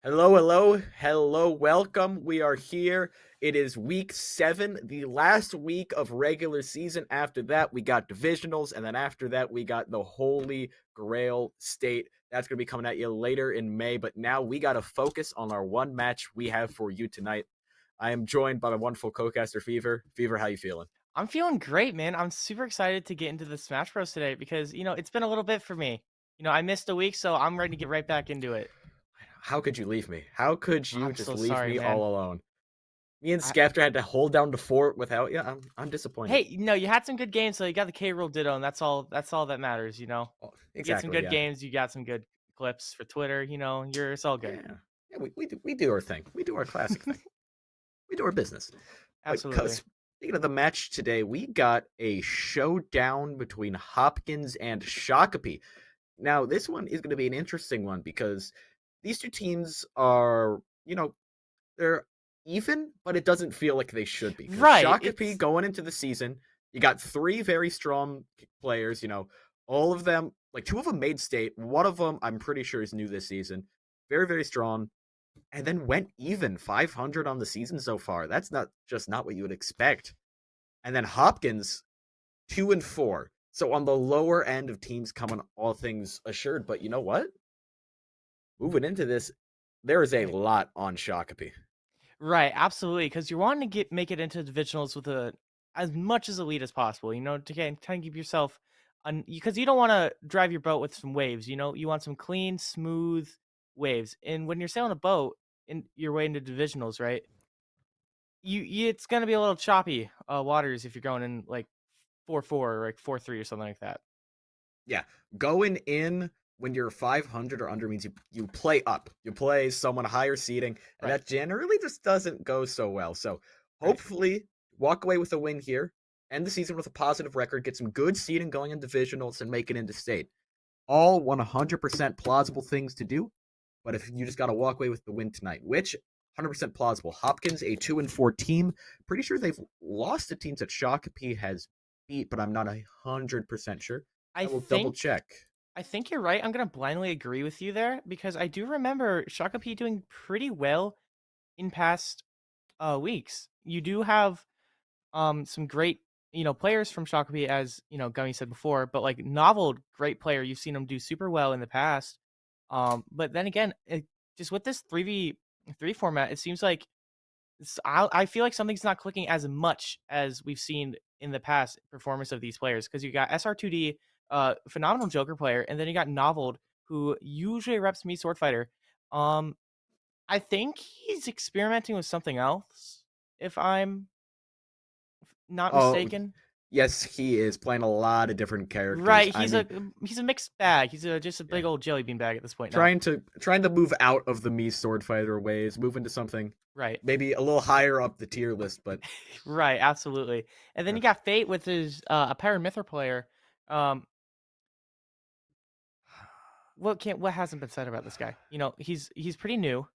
Hello, hello, hello, welcome. We are here. It is week 7, the last week of regular season. After that, we got divisionals, and then after that, we got the Holy Grail State. That's going to be coming at you later in May, but now we got to focus on our one match we have for you tonight. I am joined by my wonderful co-caster, Fever. Fever, how you feeling? I'm feeling great, man. I'm super excited to get into the Smash Bros today because, it's been a little bit for me. I missed a week, so I'm ready to get right back into it. How could you leave me? How could you I'm just so leave sorry, me man. all alone? Me and I, Skepta had to hold down the fort without you. I'm disappointed. hey, you had some good games, so you got the K roll ditto, and that's all that matters. Oh, You get some exactly, good yeah. games, you got some good clips for Twitter, it's all good. Yeah, yeah, we do our thing. We do our classic thing. We do our business. But Absolutely. speaking of the match today, we got a showdown between Hopkins and Shakopee. Now, this one is going to be an interesting one because these two teams are, they're even, but it doesn't feel like they should be. Because Right. Shakopee going into the season, you got three very strong players. All of them, like two of them made state. One of them, I'm pretty sure, is new this season. Very, very strong and then went even 500 on the season so far. That's not what you would expect. And then Hopkins 2-4. So on the lower end of teams coming all things assured, but you know what? Moving into this, there is a Right. lot on Shakopee. Right, absolutely, because you're wanting to make it into divisionals with as much as elite as possible. To kind of keep yourself because you don't want to drive your boat with some waves. You want some clean, smooth waves. And when you're sailing a boat in your way into divisionals, right? It's gonna be a little choppy waters if you're going in like 4-4 or like 4-3 or something like that. Yeah, going in when you're 500 or under means you play up. You play someone higher seeding, and Right, that generally just doesn't go so well. So right. hopefully, walk away with a win here, end the season with a positive record, get some good seeding going in divisionals, and make it into state. All 100% plausible things to do. But if you just got to walk away with the win tonight, which 100% plausible. Hopkins, a 2-4 team. Pretty sure they've lost to teams that Shakopee has beat, but I'm not 100% sure. I I will double think check. I think you're right. I'm gonna blindly agree with you there because I do remember Shaka P doing pretty well in past weeks. You do have some great players from Shakopee, as Gummy said before, but like Novel, great player. You've seen him do super well in the past. But then again, just with this 3v3 format, it seems like I feel like something's not clicking as much as we've seen in the past performance of these players because you got SR2D, phenomenal Joker player, and then you got Novel, who usually reps me Sword Fighter. Um, I think he's experimenting with something else, if I'm not Oh, mistaken. yes, he is playing a lot of different characters. Right, I he's a mean, he's a mixed bag. He's just a yeah, big old jelly bean bag at this point now. trying to move out of the me sword fighter ways, move into something Right, maybe a little higher up the tier list. But right, absolutely. And then uh, you got Fate with his a Paramithra player. Um, what hasn't been said about this guy? He's pretty new,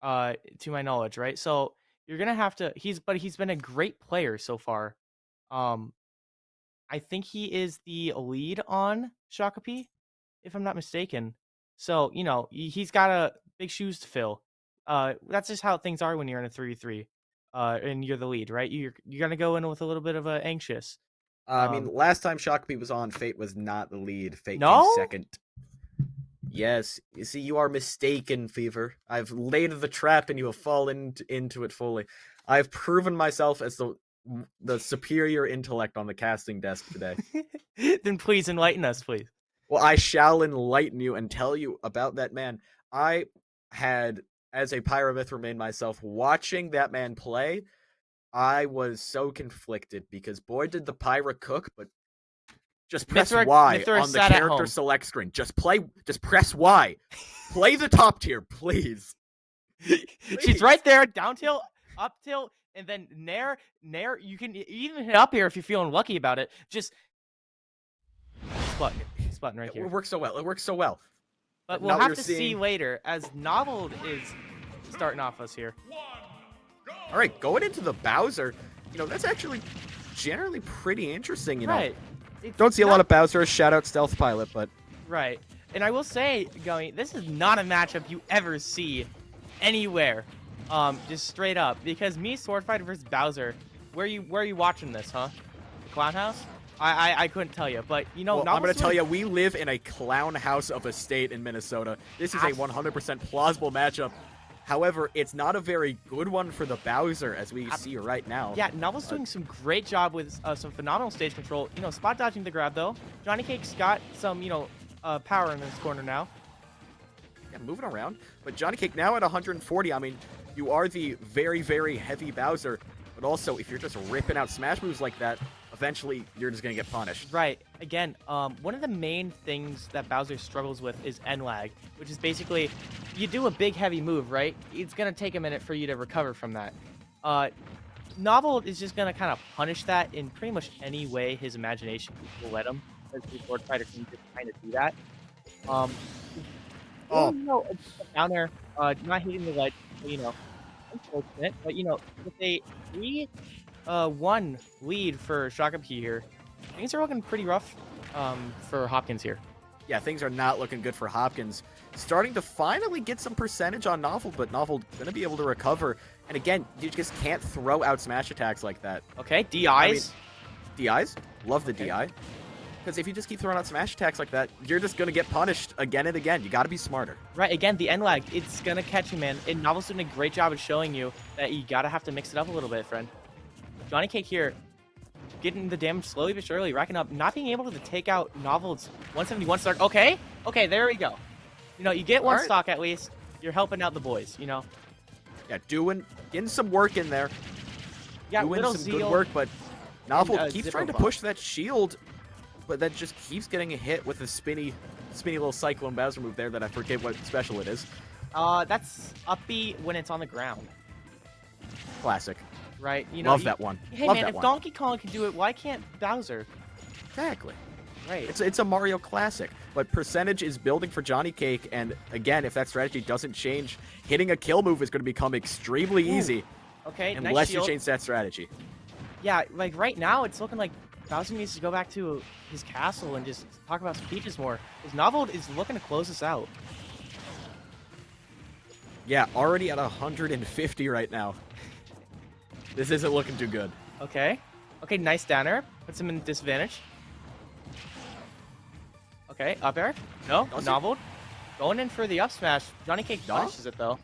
to my knowledge, right? So you're gonna have to. He's been a great player so far. Um, I think he is the lead on Shakopee, if I'm not mistaken. So, he's got a big shoes to fill. That's just how things are when you're in a 3v3, and you're the lead, right? You're gonna go in with a little bit of a anxious. I mean, last time Shakopee was on, Fate was not the lead. Fate came No, second. Yes, you see, you are mistaken, Fever. I've laid the trap and you have fallen into it fully. I've proven myself as the superior intellect on the casting desk today. then please enlighten us, please. Well, I shall enlighten you and tell you about that man. I had, as a Pyramith, remained myself watching that man play. I was so conflicted because boy did the Pyra cook, but just press Y Mithra on the sat at character home. select screen. Just press Y. Play the top tier, please. She's Please. right there, down tilt, up tilt, and then nair. You can even hit up here if you're feeling lucky about it. Just this button right It here. works so well. It works so well. But But we'll now have you're to see seeing. later as Novel is starting off us here. All right, going into the Bowser, that's actually generally pretty interesting. Right. It's Don't see a lot not of Bowser. Shout out Stealth Pilot, but right. And I will say, going, this is not a matchup you ever see anywhere. Just straight up. Because me, Sword Fighter versus Bowser, where you watching this, huh? The Clown House? I couldn't tell you, but Well, I'm Novel's going to doing tell a you, we live in a clown house of a state in Minnesota. This is a abs- 100% plausible matchup. However, it's not a very good one for the Bowser, as we ab- see right now. yeah, Novel's doing some great job with some phenomenal stage control. Spot dodging the grab though. Johnny Cake's got some power in his corner now. Yeah, moving around. But Johnny Cake now at 140. I mean, you are the very, very heavy Bowser. But also, if you're just ripping out smash moves like that, eventually you're just going to get punished. Right. Again, one of the main things that Bowser struggles with is N lag, which is basically you do a big heavy move, right? It's gonna take a minute for you to recover from that. Uh, Novel is just gonna kind of punish that in pretty much any way his imagination will let him, because the sword fighter can just kind of do that. Um, Oh, down there, not hitting the ledge, unfortunate, but with a 3-1 lead for Shakapi here, things are looking pretty rough for Hopkins here. yeah, things are not looking good for Hopkins. Starting to finally get some percentage on Novel, but Novel going to be able to recover. And again, you just can't throw out smash attacks like that. Okay, I mean, DIs. DIs? Love the Okay. DI. Because if you just keep throwing out smash attacks like that, you're just going to get punished again and again. You got to be smarter. Right, again, the end lag, it's gonna catch you, man. And Novel's doing a great job of showing you that you gotta have to mix it up a little bit, friend. Johnny Cake here, getting the damage slowly but surely, racking up, not being able to take out Novel's 171 stock. Okay, there we go. You get one All right. stock at least. You're helping out the boys. Yeah, getting some work in there. Yeah, Doing little some zeal. good work, but Novel and, keeps Zippo trying to bump. push that shield, but then just keeps getting hit with a spinny little Cyclone Bowser move there that I forget what special it is. That's uppy when it's on the ground, Classic. right? Love that one. Hey Love man, that if one. Donkey Kong can do it, why can't Bowser? Exactly. Right. It's a Mario classic, but percentage is building for Johnny Cake, and again, if that strategy doesn't change, hitting a kill move is going to become extremely Ooh, easy Okay, nice unless you shield. change that strategy. Yeah, like right now, it's looking like Bowser needs to go back to his castle and just talk about some peaches more. His novel is looking to close us out. Yeah, already at 150 right now. This isn't looking too good. Okay. Okay, nice down air. Puts him in disadvantage. Okay, up air. No, Does he? novel. Going in for the up smash. Johnny Cake No? punishes it though.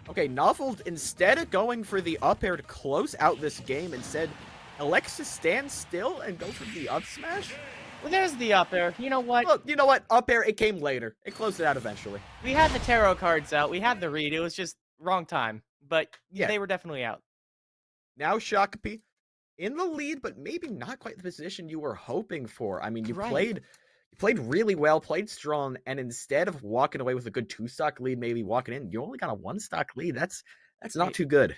Okay, Novel, instead of going for the up air to close out this game, instead elects to stand still and go for the up smash. Well, there's the up air. You know what? Well, you know what? Up air, it came later. It closed it out eventually. We had the tarot cards out. We had the read. It was just wrong time. But Yeah. they were definitely out. Now Shakapi in the lead, but maybe not quite the position you were hoping for. I mean, Right. you played really well, played strong, and instead of walking away with a good 2-stock lead, maybe walking in, you only got a 1-stock lead. That's not Right. too good.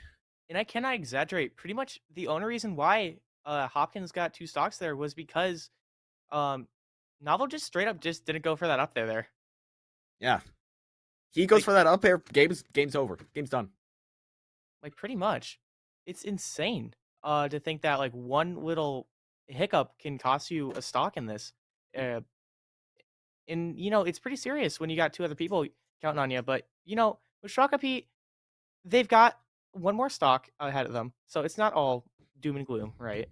And I cannot exaggerate. Pretty much the only reason why Hopkins got 2 stocks there was because Um, Novel just straight up just didn't go for that up there. Yeah. He goes Like for that up air, game's over. Game's done. like pretty much. It's insane to think that like one little hiccup can cost you a stock in this. Uh and it's pretty serious when you got two other people counting on you, but with Shakapi, they've got one more stock ahead of them. So it's not all doom and gloom, right?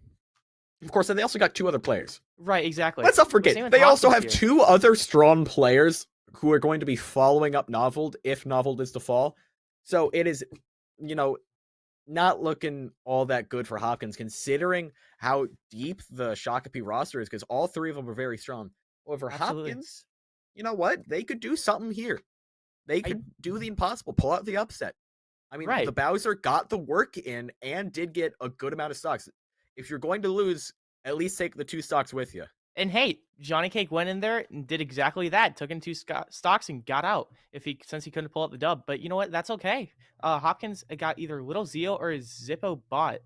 Of course, and they also got two other players. Right, exactly. Let's not Well, same forget, with they also Hopkins have here. two other strong players who are going to be following up Noveled if Noveled is to fall. So it is, you know, not looking all that good for Hopkins, considering how deep the Shakopee roster is, because all three of them are very strong. However, Absolutely. Hopkins, you know what? They could do something here. They I could do the impossible, pull out the upset. I mean, the right. Bowser got the work in and did get a good amount of stocks. If you're going to lose, at least take the two stocks with you. And hey, Johnny Cake went in there and did exactly that. Took in two stocks and got out. Since he couldn't pull out the dub, but you know what? That's okay. Hopkins got either Little Zeal or his Zippo bot.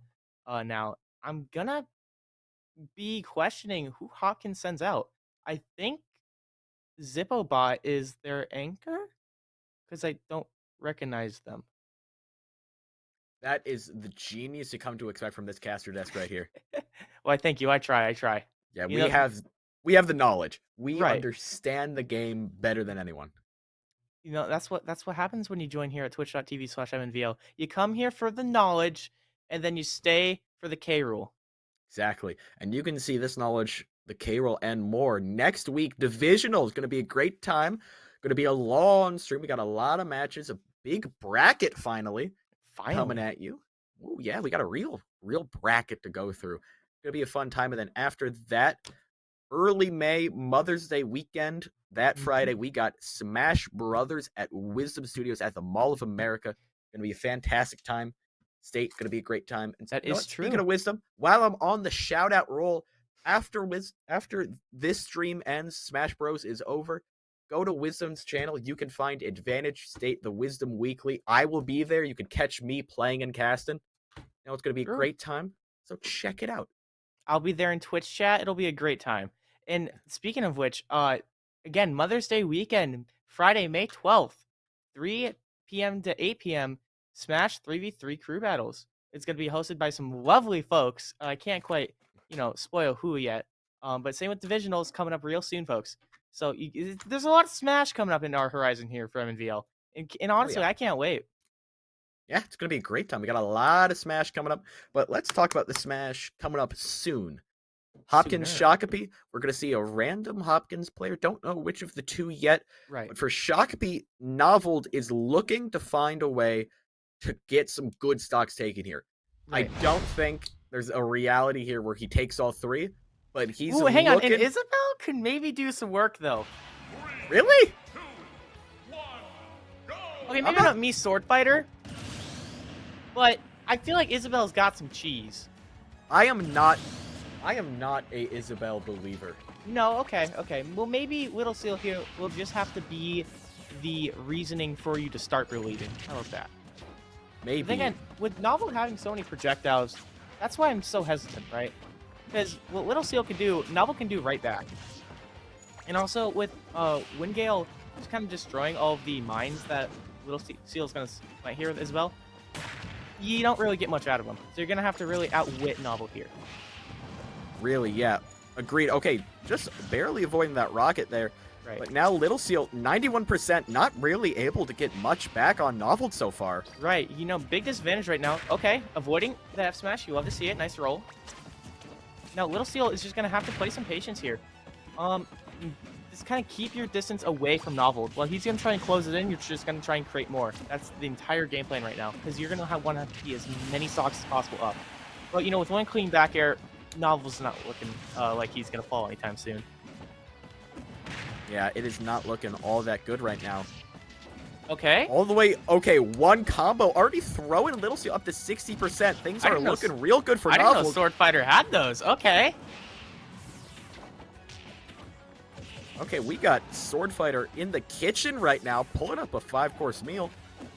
Now I'm gonna be questioning who Hopkins sends out. I think Zippo bot is their anchor because I don't recognize them. That is the genius you come to expect from this caster desk right here. Well, thank you. I try. Yeah, You know, we have the knowledge. We right. understand the game better than anyone. You know, that's what happens when you join here at twitch.tv/MNVL. You come here for the knowledge, and then you stay for the K rule. Exactly. And you can see this knowledge, the K-roll, and more next week. Divisional is going to be a great time. Going to be a long stream. We got a lot of matches, a big bracket finally coming Finally. at you. Oh yeah, we got a real bracket to go through. Going to be a fun time. And then after that, early May, Mother's Day weekend, that Friday, we got Smash Brothers at Wisdom Studios at the Mall of America. Going to be a fantastic time. State going to be a great time. And That you know is what? true. Speaking of Wisdom, while I'm on the shout out roll, after this stream ends, Smash Bros is over. Go to Wisdom's channel. You can find Advantage State, the Wisdom Weekly. I will be there. You can catch me playing and casting. You know, it's going to be a great time. So check it out. I'll be there in Twitch chat. It'll be a great time. And speaking of which, again, Mother's Day weekend, Friday, May 12th, 3 p.m. to 8 p.m., Smash 3v3 crew battles. It's going to be hosted by some lovely folks. I can't quite, spoil who yet. But same with Divisionals coming up real soon, folks. So there's a lot of Smash coming up in our horizon here for MNVL. And honestly, I can't wait. Yeah, it's going to be a great time. We got a lot of Smash coming up, but let's talk about the Smash coming up soon. Hopkins Shakopee, we're going to see a random Hopkins player. Don't know which of the two yet. Right. But for Shakopee, Noveled is looking to find a way to get some good stocks taken here. Right. I don't think there's a reality here where he takes all three, but he's Ooh, hang on. And Isabel could maybe do some work, though. Really? 2, 1, go! Okay, maybe not me, Sword Fighter. But I feel like Isabel's got some cheese. I am not a Isabel believer. No, okay. Well, maybe Little Seal here will just have to be the reasoning for you to start believing. How about that? Maybe. But again, with Novel having so many projectiles, that's why I'm so hesitant, right? Because what Little Seal can do, Novel can do right back. And also with Wingale just kind of destroying all of the mines that Little Seal's going to fight here with Isabel, you don't really get much out of them. So you're going to have to really outwit Novel here. Really, yeah. Agreed. Okay, just barely avoiding that rocket there. Right. But now Little Seal, 91%, not really able to get much back on Novel so far. Right. Big disadvantage right now. Okay, avoiding the F smash. You love to see it. Nice roll. Now, Little Seal is just going to have to play some patience here. Just kind of keep your distance away from Novel. While he's going to try and close it in, you're just going to try and create more. That's the entire game plan right now, because you're going to want to be as many stocks as possible up. But, with one clean back air, Novel's not looking like he's going to fall anytime soon. Yeah, it is not looking all that good right now. Okay. All the way, okay, one combo. Already throwing Little Seal up to 60%. Things are looking real good for Novel. I didn't know Sword Fighter had those. Okay. Okay, we got Sword Fighter in the kitchen right now, pulling up a 5-course meal.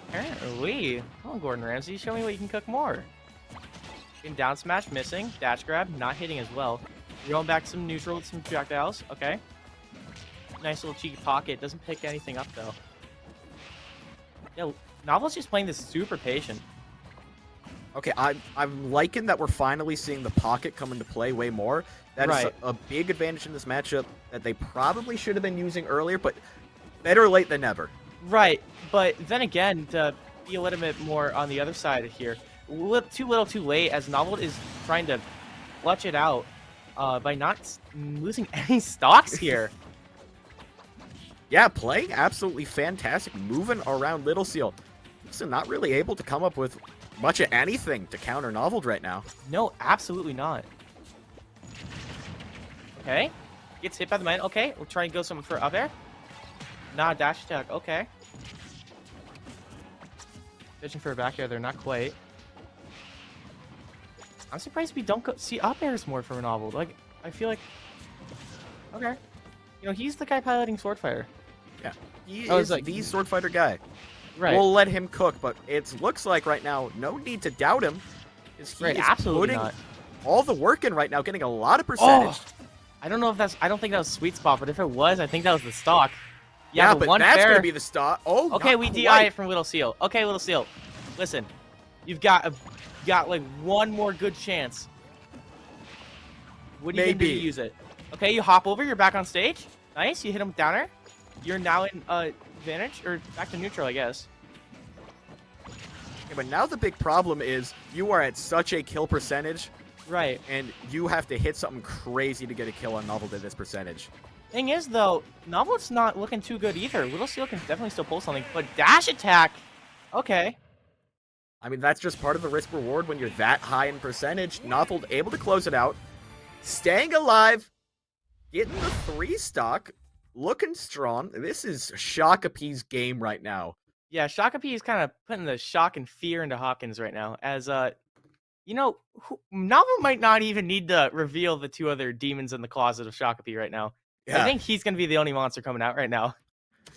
Apparently. Come on, Gordon Ramsay. Show me what you can cook more. In down smash, missing. Dash grab, not hitting as well. You're going back some neutral with some projectiles. Okay. Nice little cheeky pocket. Doesn't pick anything up, though. Yeah, Novel's just playing this super patient. Okay, I'm liking that we're finally seeing the pocket come into play way more. That is a big advantage in this matchup that they probably should have been using earlier, but better late than never. Right, but then again, to be a little bit more on the other side here, too little too late, as Novel is trying to clutch it out by not losing any stocks here. Yeah, playing absolutely fantastic, moving around Little Seal. So not really able to come up with much of anything to counter Novel right now. No, absolutely not. Okay, gets hit by the mine. Okay, we'll try and go something for up air. Nah, dash attack. Okay. Fishing for a back air, they're not quite. I'm surprised we don't see up airs more from Novel. Like, I feel like... Okay. He's the guy piloting Sword Fighter. Yeah, he is the Sword Fighter guy. Right. We'll let him cook, but it looks like right now, no need to doubt him. He is absolutely putting all the work in right now, getting a lot of percentage. Oh, I don't know if that's... I don't think that was sweet spot, but if it was, I think that was the stock. Yeah, but that's going to be the stock. Oh, okay, we DI it from Little Seal. Okay, Little Seal. Listen, you've got like one more good chance. What do you do to use it? Okay, you hop over. You're back on stage. Nice. You hit him with downer. you're now in advantage or back to neutral, I guess. Yeah, but now the big problem is you are at such a kill percentage, Right. and you have to hit something crazy to get a kill on Novel at this percentage. Thing is, though, Novel's not looking too good either. Little Seal can definitely still pull something, but dash attack. Okay. I mean, that's just part of the risk reward when you're that high in percentage. Novel able to close it out, staying alive, getting the 3 stock, looking strong. This is Shakapi's game right now. Yeah, Shakapi is kind of putting the shock and fear into Hopkins right now. As you know, Novel might not even need to reveal the 2 other demons in the closet of Shakapi right now. Yeah. I think he's gonna be the only monster coming out right now.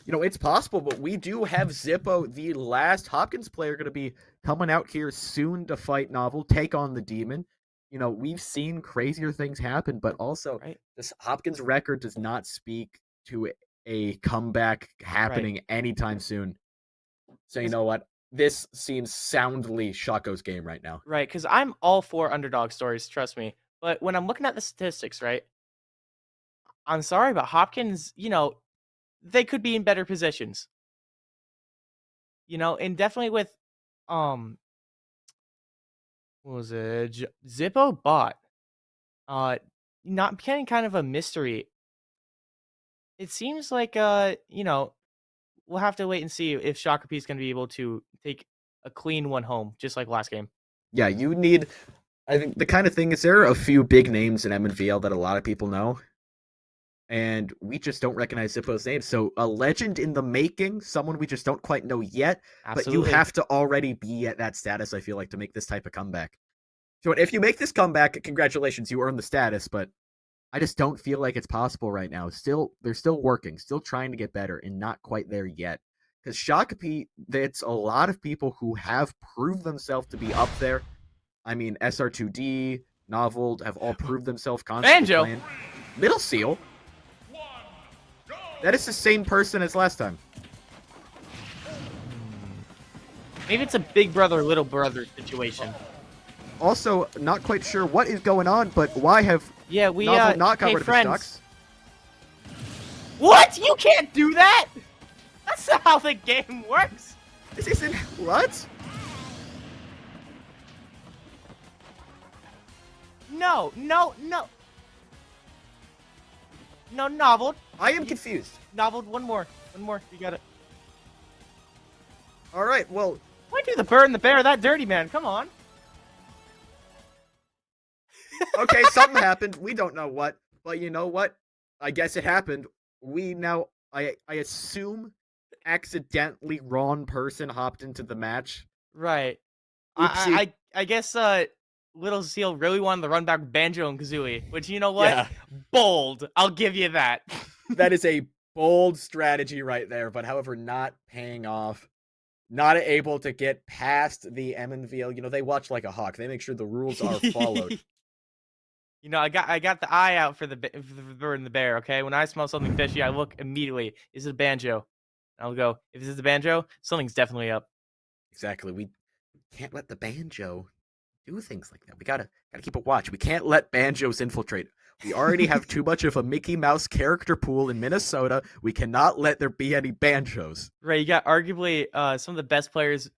You know, it's possible, but we do have Ssbu, the last Hopkins player, going to be coming out here soon to fight Novel, take on the demon. You know, we've seen crazier things happen, but also Right. this Hopkins record does not speak to a comeback happening anytime soon. So you know what? This seems soundly Shaco's game right now. Right, because I'm all for underdog stories, trust me. But when I'm looking at the statistics, right, I'm sorry, but Hopkins, you know, they could be in better positions. You know, and definitely with, what was it? Zippo bot. Not getting kind of a mystery. It seems like, you know, we'll have to wait and see if Shakapi is going to be able to take a clean one home, just like last game. Yeah, you need. I think the kind of thing is there are a few big names in Mnvl that a lot of people know, and we just don't recognize Zippo's name. So a legend in the making, someone we just don't quite know yet, Absolutely. but you have to already be at that status, I feel like, to make this type of comeback. So if you make this comeback, congratulations, you earn the status, but I just don't feel like it's possible right now. They're still working, still trying to get better, and not quite there yet. Because Shakapi, that's a lot of people who have proved themselves to be up there. I mean, SR2D, Novel have all proved themselves constantly Banjo. playing. Middle Seal? That is the same person as last time. Maybe it's a big brother, little brother situation. Also, not quite sure what is going on, but why have Yeah, we Novel not got hey, rid of friends. his stocks? What? You can't do that! That's not how the game works. This isn't what? No, no, no. No, Novel. I am confused. Novel, one more. One more. You got it. All right, well, Why do the bird and the bear that dirty, man? Come on. okay, something happened. We don't know what, but you know what? I guess it happened. We now, I assume, accidentally wrong person hopped into the match. Right. Oopsie. I guess Little Seal really wanted to run back Banjo and Kazooie, which, you know what? Yeah. Bold. I'll give you that. That is a bold strategy right there, but however, not paying off. Not able to get past the Mnvl. You know, they watch like a hawk. They make sure the rules are followed. You know, I got the eye out for the bird and the bear, okay? When I smell something fishy, I look immediately. Is it a banjo? I'll go, if this is a banjo, something's definitely up. Exactly. We can't let the banjo do things like that. We gotta keep a watch. We can't let banjos infiltrate. We already have too much of a Mickey Mouse character pool in Minnesota. We cannot let there be any banjos. Right, you got arguably some of the best players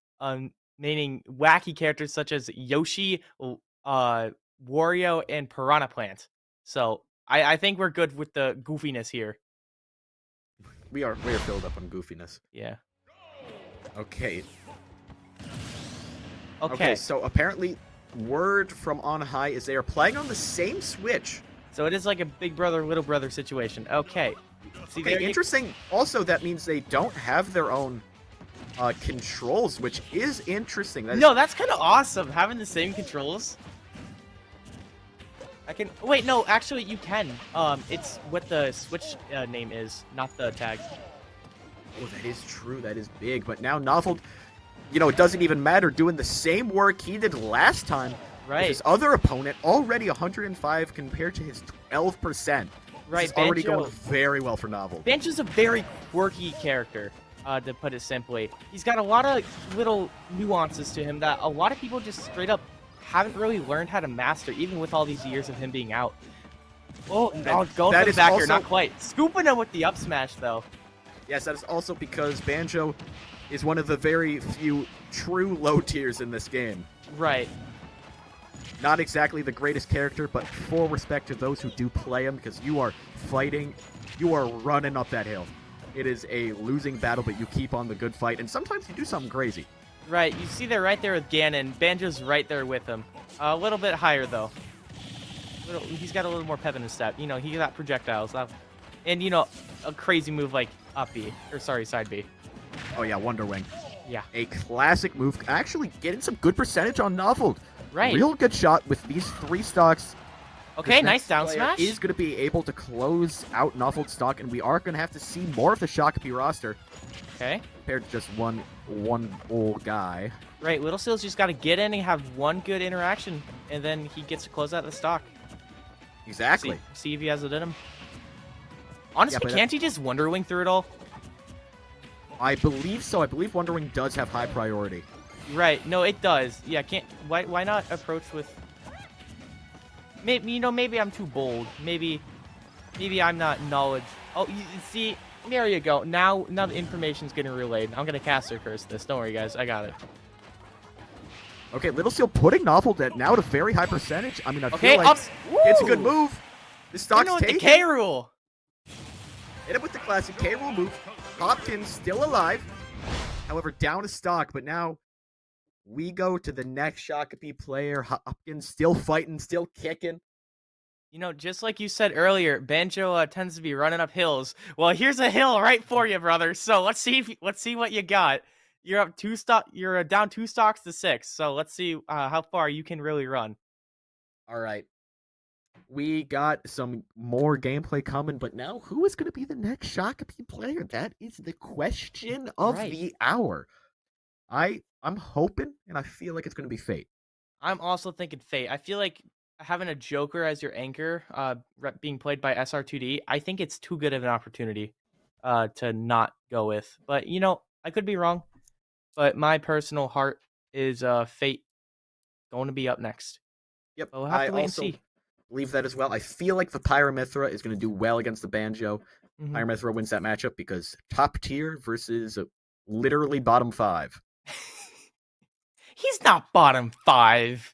naming wacky characters such as Yoshi, Wario, and Piranha Plant. So I think we're good with the goofiness here. We are filled up on goofiness. Yeah. Okay. Okay. So apparently, word from on high is they are playing on the same Switch. So it is like a big brother, little brother situation. Okay. See, Okay, interesting. Also, that means they don't have their own controls, which is interesting. No, that's kind of awesome, having the same controls. I can... Wait, no, actually, you can. It's what the Switch name is, not the tag. Oh, that is true. That is big. But now Novel, you know, it doesn't even matter. Doing the same work he did last time. Right. His other opponent, already 105 compared to his 12%. Right, This is already Banjo. going very well for Novel. Banjo's a very quirky character, to put it simply. He's got a lot of little nuances to him that a lot of people just straight up haven't really learned how to master, even with all these years of him being out. Oh, no, going that for the is back here, also- not quite. Scooping him with the up smash, though. Yes, that is also because Banjo is one of the very few true low tiers in this game. Right. Not exactly the greatest character, but full respect to those who do play him, because you are fighting, you are running up that hill. It is a losing battle, but you keep on the good fight, and sometimes you do something crazy. Right, you see they're right there with Ganon. Banjo's right there with him. A little bit higher, though. He's got a little more pep in his step. You know, he got projectiles. And, you know, a crazy move like up B. Or, sorry, side B. Oh yeah, Wonder Wing. Yeah. A classic move. Actually getting some good percentage on Nuffled. Right. Real good shot with these 3 stocks. Okay, nice down smash. Is going to be able to close out Nuffled stock, and we are going to have to see more of the Shakopee roster. Okay. Compared to just one old guy. Right, Little Seal's just got to get in and have one good interaction, and then he gets to close out the stock. Exactly. See if he has it in him. Honestly, can't he just Wonder Wing through it all? I believe so. I believe Wonder Wing does have high priority. Right. No, it does. Yeah, can't. Why not approach with? Maybe, you know, maybe I'm too bold. Maybe I'm not knowledge. Oh, you see, there you go. Now the information's getting relayed. I'm gonna caster curse this. Don't worry, guys. I got it. Okay, Little Seal putting Nuffled at now at a very high percentage. I mean, I Okay, feel like ups. it's a good move. The stock's with the taken. K rule. Hit him with the classic K roll move. Hopkins still alive. However, down a stock, but now we go to the next Shakopee player. Hopkins still fighting, still kicking. You know, just like you said earlier, Banjo tends to be running up hills. Well, here's a hill right for you, brother. So let's see what you got. You're up You're down 2 stocks to 6. So let's see how far you can really run. All right. We got some more gameplay coming, but now who is going to be the next Shakopee player? That is the question of the hour. I'm hoping, and I feel like it's going to be Fate. I'm also thinking Fate. I feel like having a Joker as your anchor, being played by SR2D, I think it's too good of an opportunity to not go with. But, you know, I could be wrong. But my personal heart is Fate going to be up next. Yep, But we'll have to wait and also see. believe that as well. I feel like the Pyramithra is going to do well against the Banjo. Pyramithra wins that matchup because top tier versus literally bottom 5. He's not bottom 5.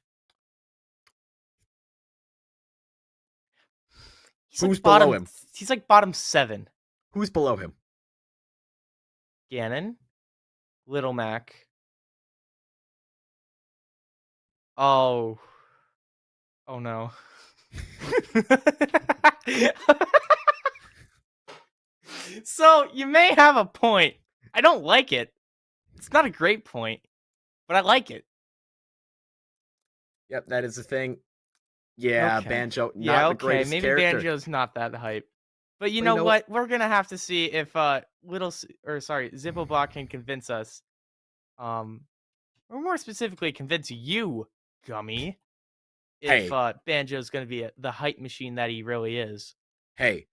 Who's below him? He's like bottom 7. Who's below him? Ganon, Little Mac. Oh no. So you may have a point. I don't like it. It's not a great point, but I like it. Yep, that is the thing. Yeah, Okay. Banjo, not the greatest maybe character. Banjo's not that hype. But you know what? We're gonna have to see if Zippobot can convince us. Or more specifically, convince you, Gummy, if Banjo's gonna be the hype machine that he really is. Hey,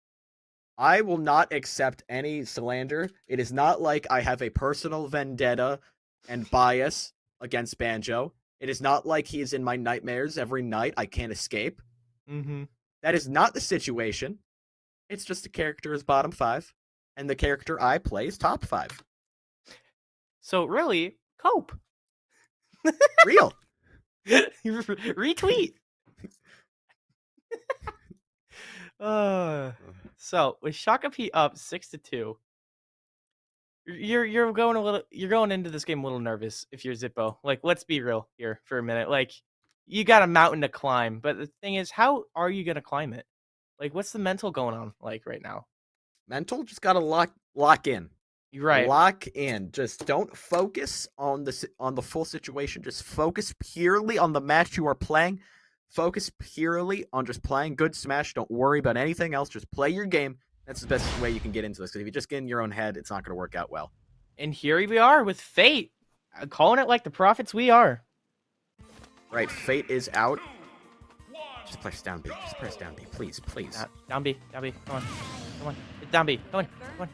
I will not accept any slander. It is not like I have a personal vendetta and bias against Banjo. It is not like he is in my nightmares every night. I can't escape. That is not the situation. It's just the character is bottom 5, and the character I play is top 5. So really, cope. Real. Retweet. So with Shakopee up 6-2, you're going into this game a little nervous if you're Zippo. Like, let's be real here for a minute. Like, you got a mountain to climb, but the thing is, how are you gonna climb it? Like, what's the mental going on like right now? Mental, just gotta lock in. You're right. Lock in. Just don't focus on the full situation. Just focus purely on the match you are playing. Focus purely on just playing good Smash. Don't worry about anything else. Just play your game. That's the best way you can get into this. Because if you just get in your own head, it's not going to work out well. And here we are with Fate. Calling it like the prophets we are. Right, Fate is out. Just press down B. Just press down B. Please, please. Down B. Down B. Come on. Come on. Down B. Come on. Come on.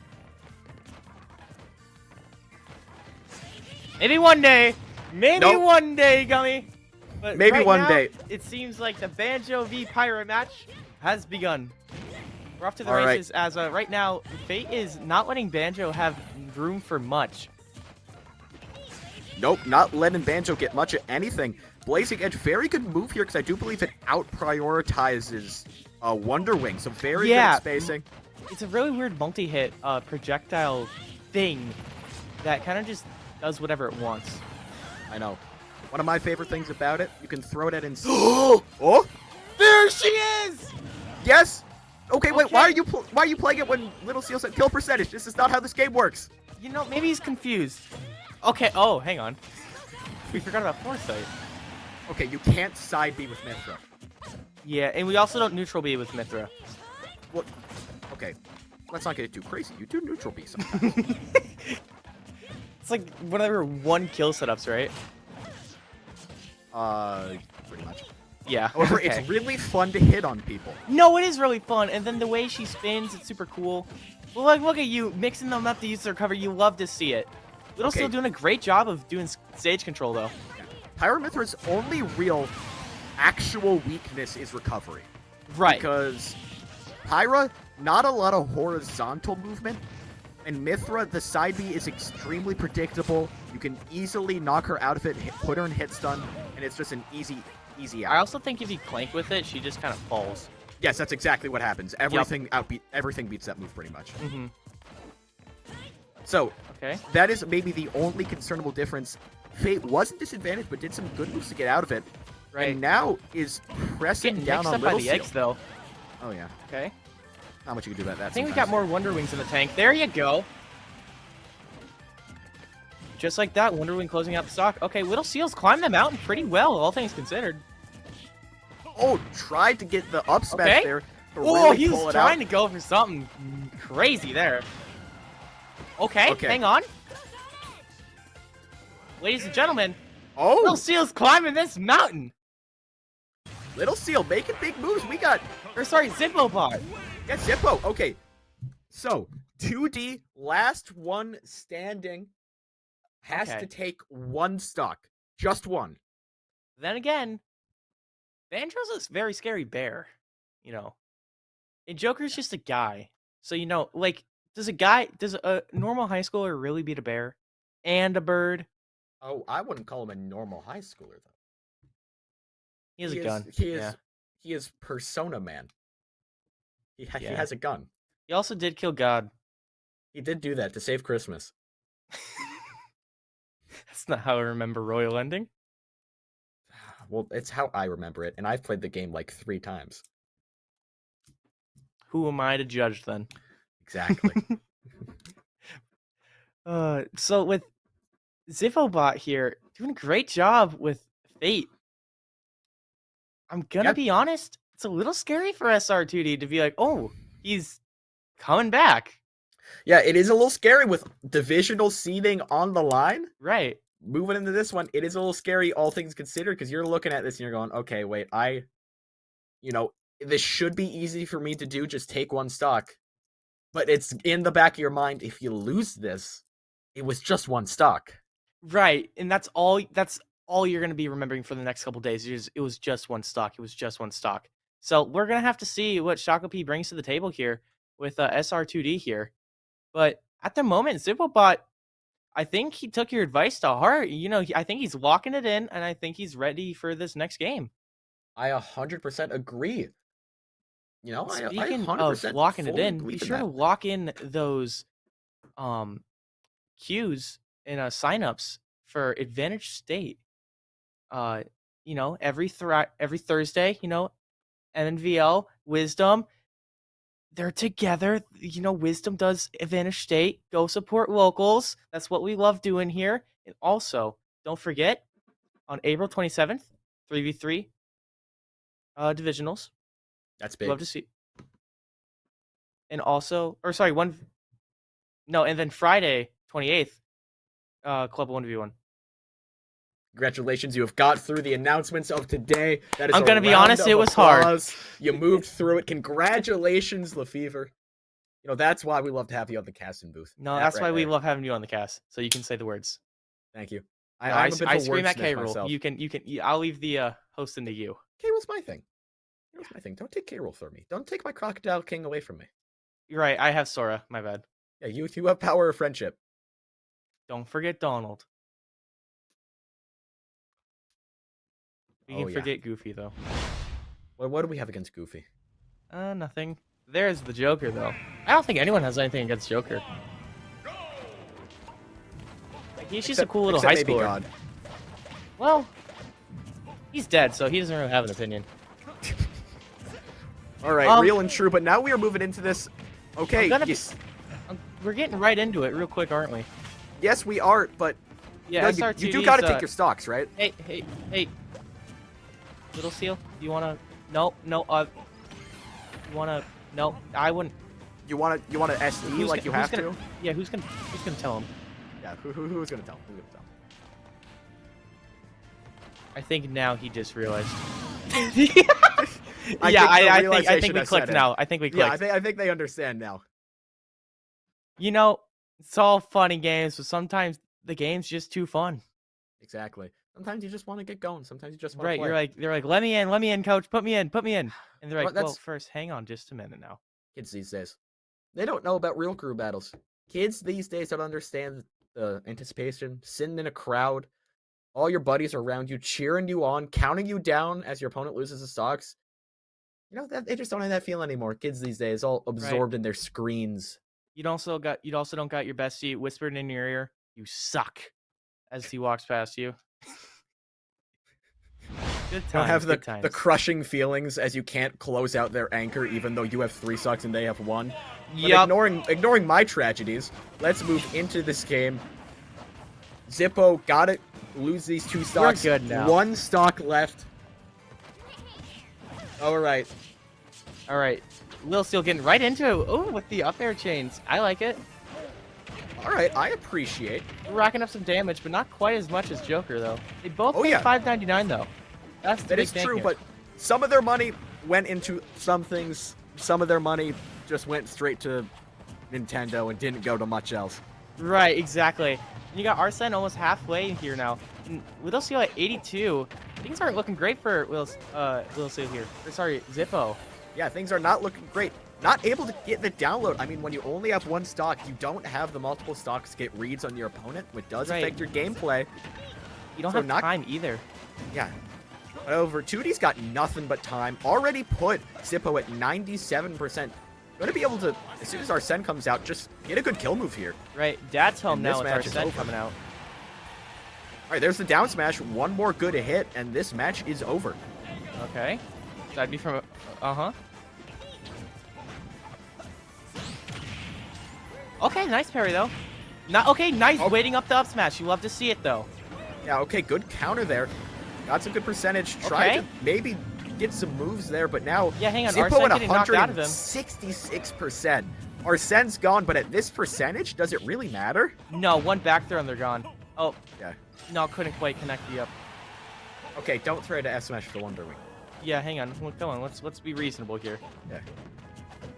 Maybe one day. Maybe one day, Gummy. But maybe right one now, day. It seems like the Banjo v Pyra match has begun. We're off to the All right. races as right now, Fate is not letting Banjo have room for much. Nope, not letting Banjo get much of anything. Blazing Edge, very good move here because I do believe it out-prioritizes Wonder Wing, so very good at spacing. It's a really weird multi-hit projectile thing that kind of just does whatever it wants. I know. One of my favorite things about it, you can throw it at oh! There she is! Yes! Okay, wait, Okay. why are you playing it when Little Seal said kill percentage? This is not how this game works. You know, maybe he's confused. Okay, oh, hang on. We forgot about Foresight. Okay, you can't side B with Mithra. Yeah, and we also don't neutral B with Mithra. Well, okay, let's not get it too crazy. You do neutral B sometimes. It's like whatever one kill setups, right? Pretty much. Yeah. However, okay. it's really fun to hit on people. No, it is really fun, and then the way she spins, it's super cool. Well, like, look at you mixing them up to use their cover. You love to see it. Little's Okay. still doing a great job of doing stage control, though. Pyramithra's only real actual weakness is recovery. Right. Because Pyra, not a lot of horizontal movement, and Mithra, the side B is extremely predictable. You can easily knock her out of it, put her in hit stun, and it's just an easy I out. also think if you clank with it, she just kind of falls. Yes, that's exactly what happens. Everything beats that move pretty much. Mm-hmm. So, Okay. that is maybe the only concernable difference. Fate wasn't disadvantaged, but did some good moves to get out of it. Right. And now is pressing Getting down mixed on up by Little the Seal. eggs, though. Oh yeah, Okay. not much you can do about that. I think we sometimes. got more Wonder Wings in the tank. There you go. Just like that, Wonder Wing closing out the stock. Okay, Little Seal's climbed the mountain pretty well, all things considered. Oh, tried to get the up smash Okay. there. To Oh, really he pull was it out. trying to go for something crazy there. Okay, Okay. hang on. Ladies and gentlemen, Oh, Little Seal's climbing this mountain. Little Seal making big moves. We got Or sorry, Zippobot. Zippo. Okay, so 2D last one standing has Okay. to take one stock, just one. Then again, Banjo's a very scary bear, you know. And Joker's just a guy. So, you know, like, does a normal high schooler really beat a bear? And a bird? Oh, I wouldn't call him a normal high schooler though. He has a is- gun. He is. Yeah. He is Persona Man. He Yeah. has a gun. He also did kill God. He did do that to save Christmas. That's not how I remember Royal Ending. Well, it's how I remember it, and I've played the game like 3 times. Who am I to judge then? Exactly. So with Zippobot here, doing a great job with Fate. I'm gonna Yep. be honest, it's a little scary for SR2D to be like, oh, he's coming back. Yeah, it is a little scary with divisional seeding on the line. Right. Moving into this one, it is a little scary, all things considered, because you're looking at this and you're going, okay, wait, this should be easy for me to do, just take one stock. But it's in the back of your mind, if you lose this, it was just one stock. Right. And that's all you're gonna be remembering for the next couple days. It was just one stock. It was just one stock. So we're gonna have to see what Shaka brings to the table here with SR2D here. But at the moment, Zippobot, I think he took your advice to heart. You know, I think he's locking it in, and I think he's ready for this next game. I 100% agree. You know, I Speaking 100% of locking it fully in, be believe in sure to that. lock in those queues and signups for Advantage State. You know, every Thursday, you know, Mnvl, Wisdom, they're together. You know, Wisdom does Advantage State. Go support locals. That's what we love doing here. And also, don't forget, on April 27th, 3v3 divisionals. That's big. Love to see. And also, or sorry, and then Friday, 28th, Club 1v1. Congratulations, you have got through the announcements of today. That is I'm a gonna be round honest, of it was hard. applause. You moved through it. Congratulations, Lefevre. You know, that's why we love to have you on the casting booth. No, That that's right why we there. love having you on the cast, so you can say the words. Thank you. No, I'm a bit of I a scream at wordsmith K-Rool. myself. You can. I'll leave the hosting to you. K-Rool's my thing. Here's my thing. Don't take K-Roll from me. Don't take my Crocodile King away from me. You're right. I have Sora. My bad. Yeah, you have power of friendship. Don't forget Donald. We Oh, can yeah. forget Goofy though. What do we have against Goofy? Nothing. There's the Joker though. I don't think anyone has anything against Joker. Like, he's just a cool little high maybe schooler. God. Well, he's dead, so he doesn't really have an opinion. All right, real and true. But now we are moving into this. Okay, We're getting right into it real quick, aren't we? yes, we are. But Yeah, no, SR2 you do got to take your stocks, right? Hey. Little Seal, do you wanna? No. You wanna? No, I wouldn't. You want to SE like you have to? Yeah, who's gonna tell him? Yeah, who's gonna tell? Who's gonna tell? I think now he just realized. I think we clicked now. I think we clicked. Yeah, I think they understand now. You know, it's all fun and games, but sometimes the game's just too fun. Exactly. Sometimes you just want to get going. Sometimes you just want to play. They're like, let me in, coach, put me in. And they're like, Well, well, first, hang on just a minute now. Kids these days, they don't know about real crew battles. Kids these days don't understand the anticipation. Sitting in a crowd, all your buddies are around you, cheering you on, counting you down as your opponent loses the stocks. You know, they just don't have that feel anymore. Kids these days, all absorbed in their screens. You also don't got your bestie whispered in your ear, "You suck," as he walks past you. Good times. Don't have good times. the crushing feelings as you can't close out their anchor, even though you have 3 stocks and they have 1. Yep. Ignoring my tragedies, let's move into this game. Zippo gotta lose these 2 stocks. We're good now. 1 stock left. All right. Lil Steel getting right into it. Oh, with the up air chains. I like it. All right, I appreciate. We're racking up some damage, but not quite as much as Joker though. They both paid yeah. $5.99 though. That's the That big is thing true, here. but some of their money went into some things. Some of their money just went straight to Nintendo and didn't go to much else. Right, exactly. And you got Arsene almost halfway here now. And Little Seal at 82. Things aren't looking great for Little Seal here. Or, sorry, Zippo. Yeah, things are not looking great. Not able to get the download. I mean, when you only have 1 stock, you don't have the multiple stocks to get reads on your opponent, which does affect your gameplay. You don't have time either. Yeah. However, 2D's got nothing but time. Already put Zippo at 97%. Going to be able to, as soon as Arsene comes out, just get a good kill move here. Right, Dad's home And now this with match is Arsene over. coming out. All right, there's the down smash. 1 more good hit, and this match is over. Okay. That'd be from, Okay, nice parry though. Nice waiting up the up smash. You love to see it though. Yeah, okay, good counter there. Got some good percentage. Tried to maybe get some moves there, but now hang on. Zippo Arsene at getting knocked out of him. 166%. Arsene's gone, but at this percentage, does it really matter? No, 1 back throw and they're gone. Oh, yeah. No, couldn't quite connect the up. Okay, don't throw to F smash for Wonder Wing. Yeah, hang on. Come on, let's be reasonable here. Yeah.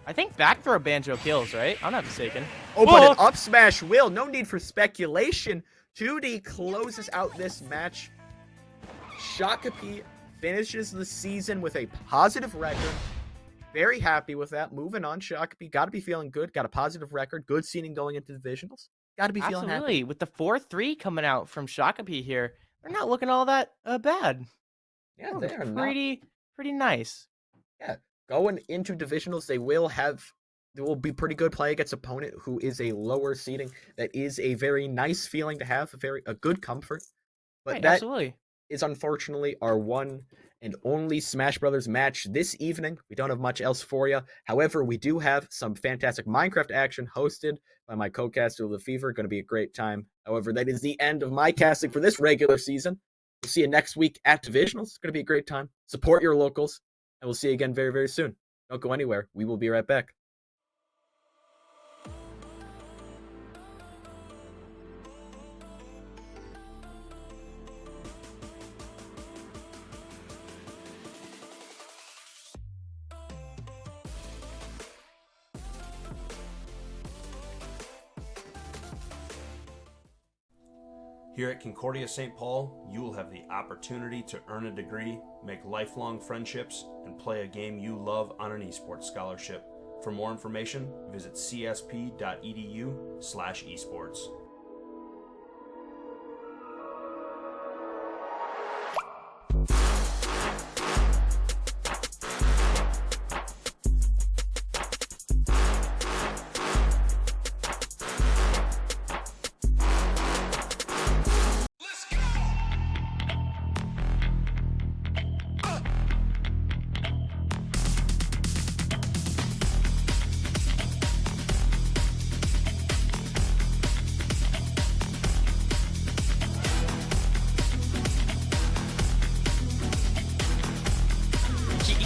I think back throw Banjo kills, right? I'm not mistaken. Oh, but an up smash will. No need for speculation. 2D closes out this match. Shakapi finishes the season with a positive record. Very happy with that. Moving on, Shakapi. Got to be feeling good. Got a positive record. Good seeding going into divisionals. Got to be feeling happy. Absolutely. With the 4-3 coming out from Shakapi here, they're not looking all that bad. Yeah, they are pretty nice. Yeah. Going into divisionals, they will be pretty good play against opponent who is a lower seeding. That is a very nice feeling to have, a good comfort. But right, that absolutely is unfortunately our one and only Smash Brothers match this evening. We don't have much else for you. However, we do have some fantastic Minecraft action hosted by my co-caster, LeFever. Going to be a great time. However, that is the end of my casting for this regular season. We'll see you next week at divisionals. It's going to be a great time. Support your locals. And we'll see you again very, very soon. Don't go anywhere. We will be right back. Here at Concordia St. Paul, you will have the opportunity to earn a degree, make lifelong friendships, and play a game you love on an esports scholarship. For more information, visit csp.edu/esports.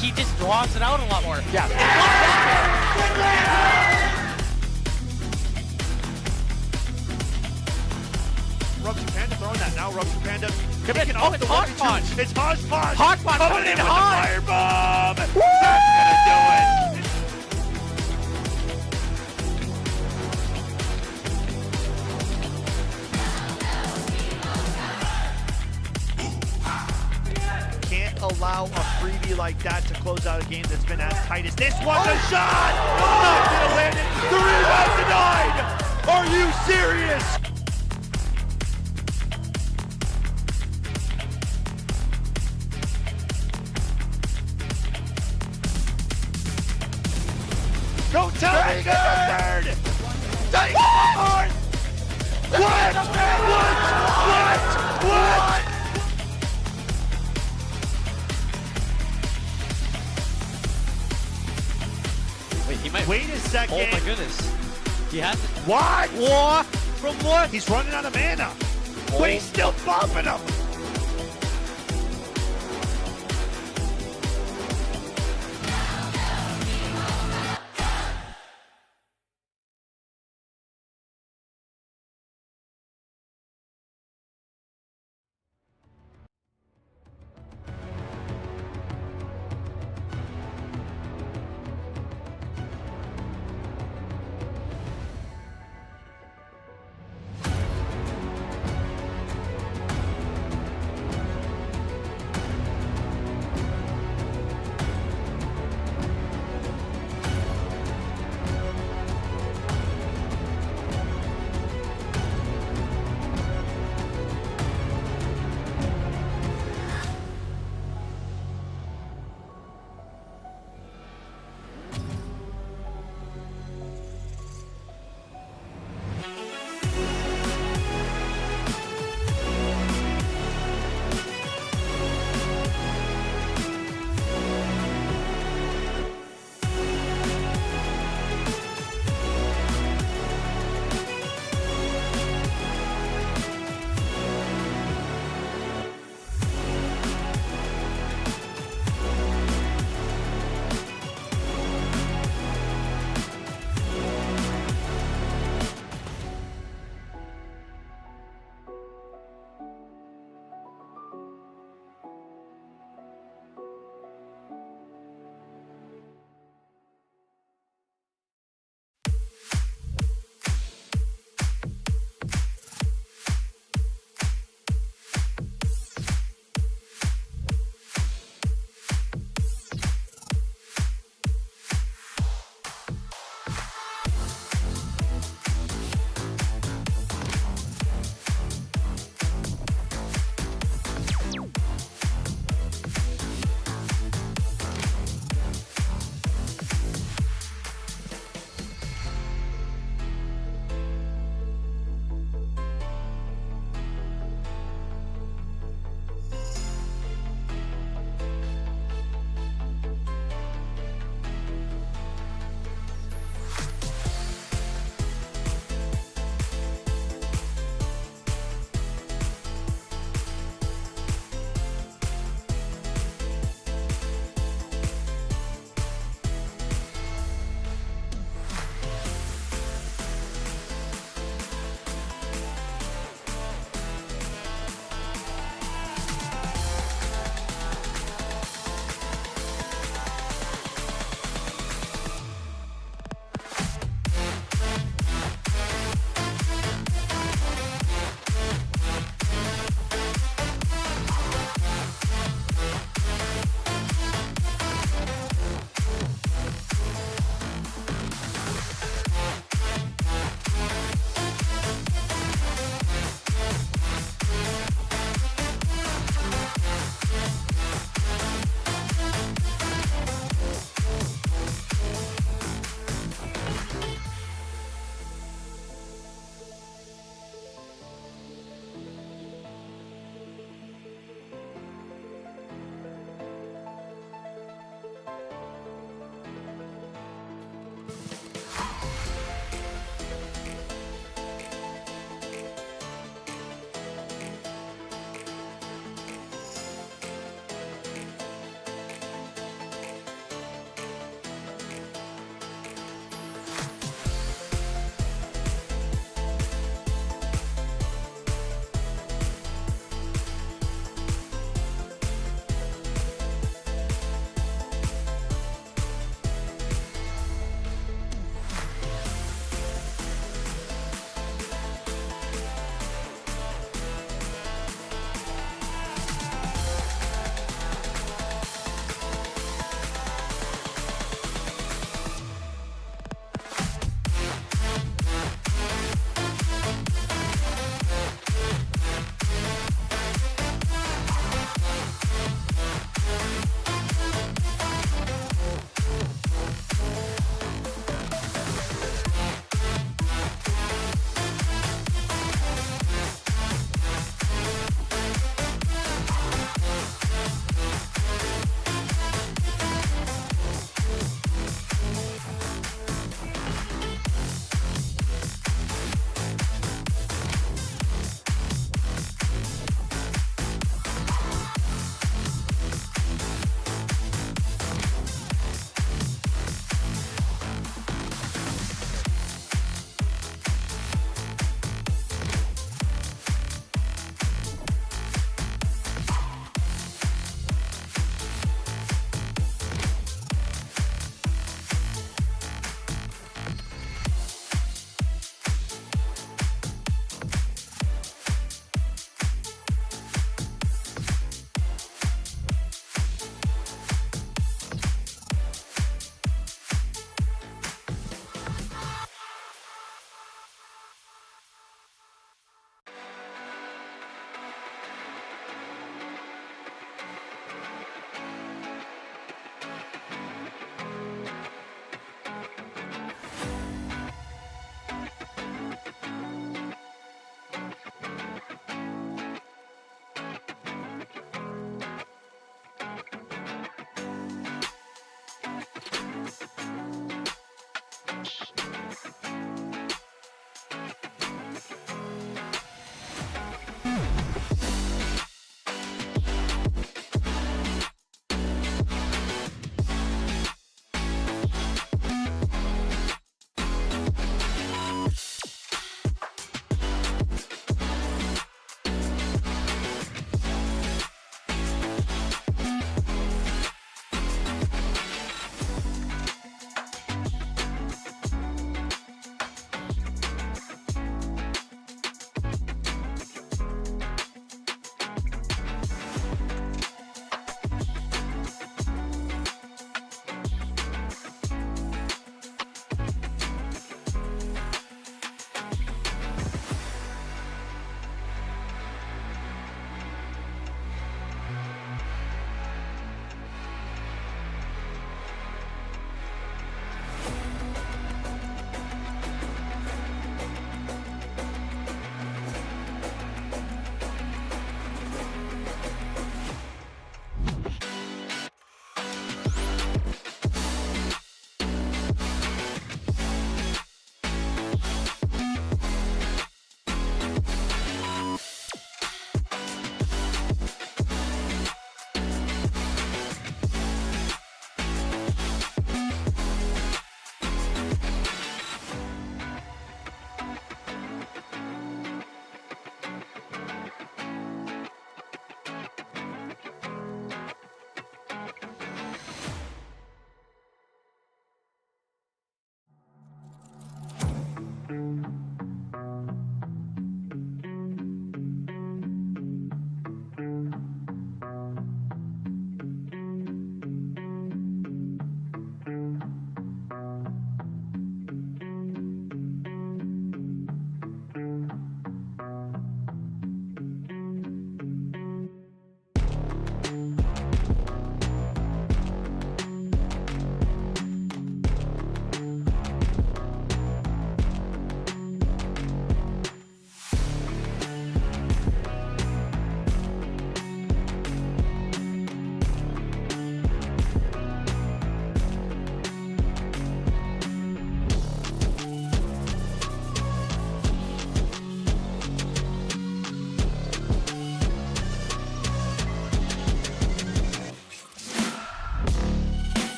He just draws it out a lot more. Yeah. Rupture Panda throwing that now. Rupture Panda taking off it's the Hodgepodge. 1v2. It's Hodgepodge. Hodgepodge coming in with the firebomb. That's gonna do it. Can't allow a freebie like that to close out a game that's been as tight as this one. The shot! Not gonna land it. The rebound denied! Are you serious? Don't tell me the third! Take the fourth! What? What? Wait, he might. Wait a second. Oh my goodness. He has it. What? What? From what? He's running out of mana. But he's still bumping him.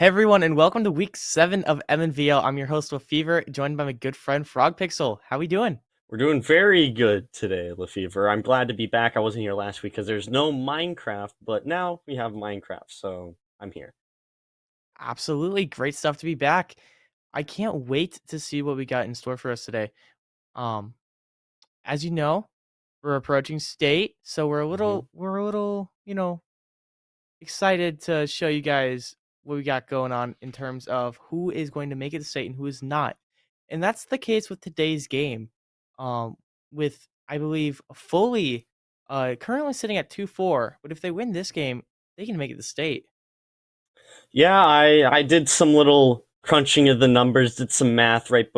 Hey everyone, and welcome to week 7 of Mnvl. I'm your host Fever, joined by my good friend Frog Pixel. How we doing? We're doing very good today, LeFever. I'm glad to be back. I wasn't here last week because there's no Minecraft, but now we have Minecraft, so I'm here. Absolutely, great stuff to be back. I can't wait to see what we got in store for us today. Um, as you know, we're approaching state, so we're a little, excited to show you guys what we got going on in terms of who is going to make it to state and who is not. And that's the case with today's game. With I believe Foley currently sitting at 2-4, but if they win this game, they can make it to state. Yeah, I did some little crunching of the numbers, did some math right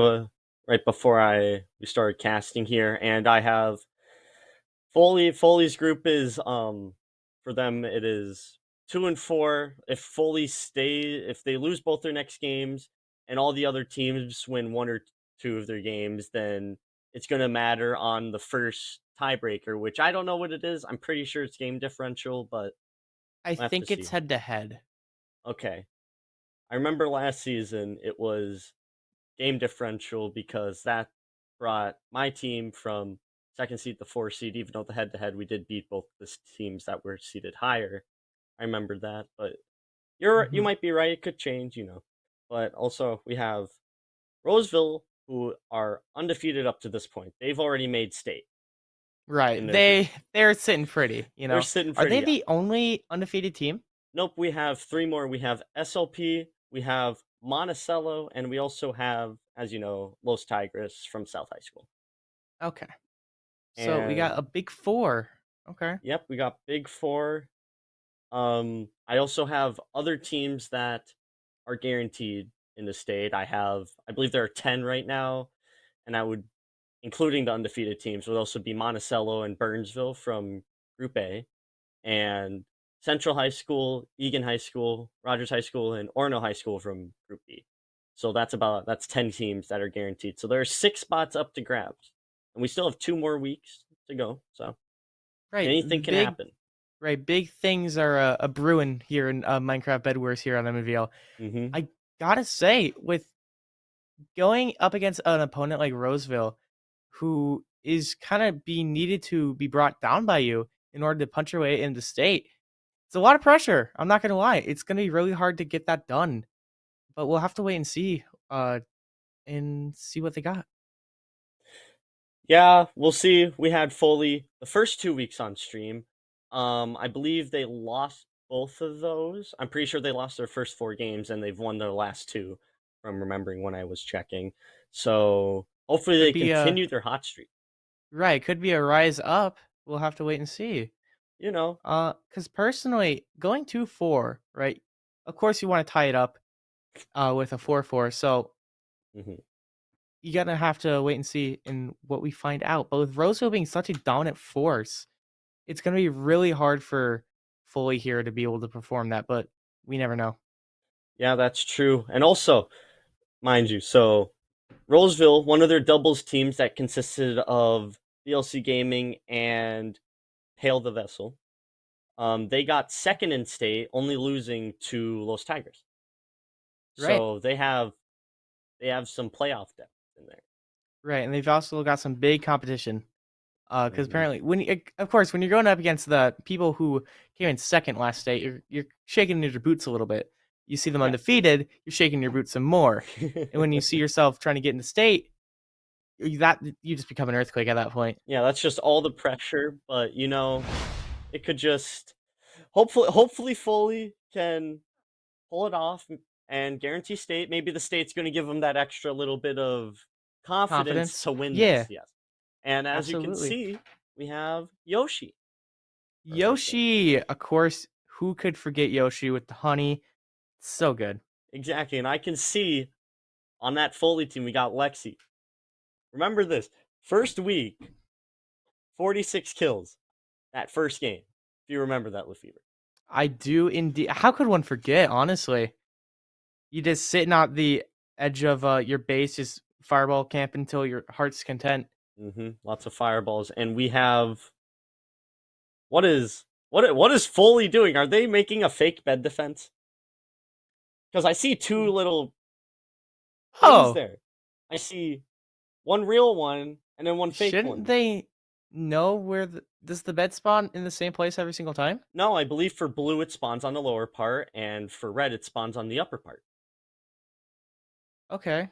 before we started casting here, and I have Foley's group is for them it is 2-4. If they lose both their next games and all the other teams win one or two of their games, then it's gonna matter on the first tiebreaker, which I don't know what it is. I'm pretty sure it's game differential, but I we'll have to think it's see. head to head. Okay. I remember last season it was game differential because that brought my team from second seed to fourth seed, even though the head to head we did beat both the teams that were seated higher. I remember that, but you might be right, it could change. But also we have Roseville, who are undefeated up to this point. They've already made state Right. in their group. They're sitting pretty, They're sitting Are they pretty up. the only undefeated team? Nope, we have three more. We have SLP, we have Monticello, and we also have, as you know, Los Tigres from South High School. Okay. So we got And a big 4. Okay. yep, we got Big Four. I also have other teams that are guaranteed in the state. I believe there are 10 right now, and including the undefeated teams, would also be Monticello and Burnsville from Group A, and Central High School, Egan High School, Rogers High School, and Orono High School from Group B. So that's 10 teams that are guaranteed. So there are 6 spots up to grabs, and we still have 2 more weeks to go. So Right, anything can happen. Right, big things are a brewing here in Minecraft Bedwars here on Mnvl. Hmm. I gotta say, with going up against an opponent like Roseville, who is kind of being needed to be brought down by you in order to punch your way into state, it's a lot of pressure. I'm not gonna lie, it's gonna be really hard to get that done. But we'll have to wait and see what they got. Yeah, we'll see. We had Foley the first 2 weeks on stream. I believe they lost both of those. I'm pretty sure they lost their first 4 games and they've won their last 2 from remembering when I was checking. So hopefully they Could be a continue their hot streak. right, could be a rise up. We'll have to wait and see. You know, Because personally, going 2-4, right? Of course, you want to tie it up with a 4-4. So mhm. you're gonna have to wait and see in what we find out. But with Roseville being such a dominant force, it's gonna be really hard for Foley here to be able to perform that. But we never know. Yeah, that's true. And also, mind you, so Roseville, one of their doubles teams that consisted of DLC Gaming and Hail the Vessel, they got second in state, only losing to Los Tigers. Right. So they have some playoff depth in there. Right, and they've also got some big competition. Because Mhm. apparently, of course, when you're going up against the people who came in second last state, you're shaking your boots a little bit. You see them Yeah. undefeated, you're shaking your boots some more. And when you see yourself trying to get into state, you just become an earthquake at that point. Yeah, that's just all the pressure, but you know, it could just hopefully Foley can pull it off and guarantee state. Maybe the state's going to give them that extra little bit of confidence Confidence, to win yeah, this. Yes. And as you can absolutely. see, we have Yoshi. for our first game. Yoshi, of course, who could forget Yoshi with the honey? So good. Exactly. And I can see on that Foley team, we got Lexi. Remember this first week, 46 kills that first game. If you remember that, Lefevre. I do indeed. How could one forget, honestly? You just sitting at the edge of your base, just fireball camp until your heart's content. Lots of fireballs. And we have. What is Foley doing? Are they making a fake bed defense? Because I see 2 little things Oh, there. I see one real one and then one fake shouldn't one. they know where does the bed spawn in the same place every single time? No, I believe for blue it spawns on the lower part, and for red it spawns on the upper part. Okay.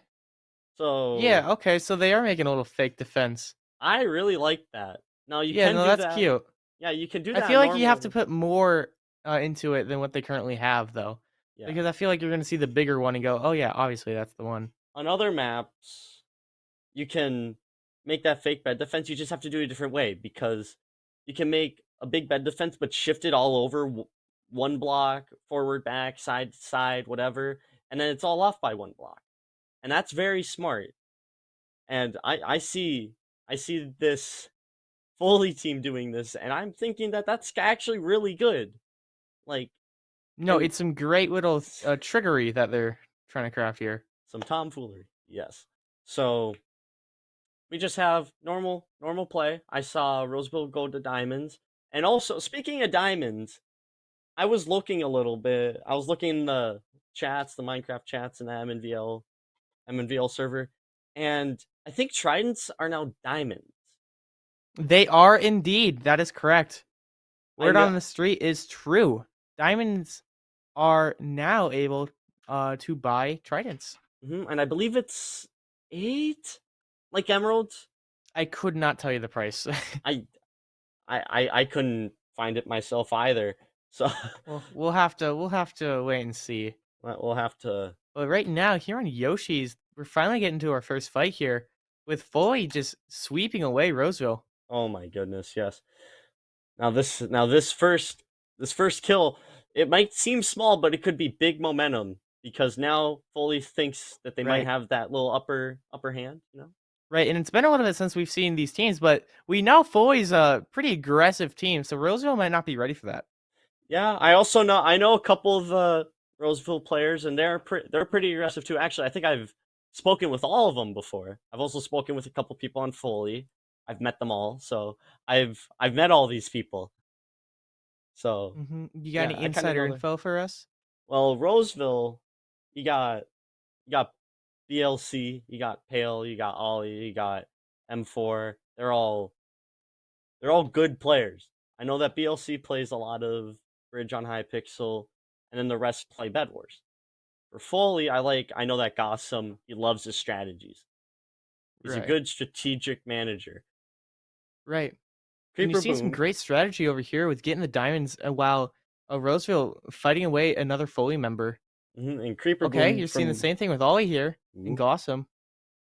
So Yeah, okay, so they are making a little fake defense. I really like that. Now you Yeah, can no, do that's that. cute. Yeah, you can do I that. feel like you have to normal. put more into it than what they currently have, though. Yeah. Because I feel like you're going to see the bigger one and go, oh, yeah, obviously that's the one. On other maps, you can make that fake bed defense. You just have to do it a different way because you can make a big bed defense but shift it all over one block, forward, back, side to side, whatever, and then it's all off by one block. And that's very smart. And I see this Foley team doing this, and I'm thinking that that's actually really good. Like, No, and it's some great little trickery that they're trying to craft here. some tomfoolery, yes. So we just have normal play. I saw Roseville go to diamonds, and also speaking of diamonds, I was looking a little bit. I was looking in the chats, the Minecraft chats, in the Mnvl server, and I think tridents are now diamonds. They are indeed. That is correct. I Word know, on the street is true. Diamonds are now able to buy tridents. and I believe it's 8, like emeralds. I could not tell you the price. I couldn't find it myself either. So Well, we'll have to wait and see. we'll have to. But right now, here on Yoshi's, we're finally getting to our first fight here, with Foley just sweeping away Roseville. Oh my goodness, yes. Now this first kill, it might seem small, but it could be big momentum because now Foley thinks that they might Right. have that little upper hand. Right, and it's been a little bit since we've seen these teams, but we know Foley's a pretty aggressive team, so Roseville might not be ready for that. Yeah, I know a couple of Roseville players, and they're pretty aggressive too. Actually, I think I've spoken with all of them before. I've also spoken with a couple people on Foley. I've met them all, so I've met all these people. So You got yeah, any I kind of insider know them. info for us? Well, Roseville, you got BLC, you got Pale, you got Ollie, you got M4. They're all good players. I know that BLC plays a lot of Bridge on Hypixel, and then the rest play Bedwars. For Foley, I know that Gossam, he loves his strategies. He's a Right. good strategic manager. Right. And Creeper you've seen some Boom. great strategy over here with getting the diamonds while Roseville fighting away another Foley member. And Creeper Okay, Boom you're seeing the from same thing with Ollie here and Ooh, Gossam.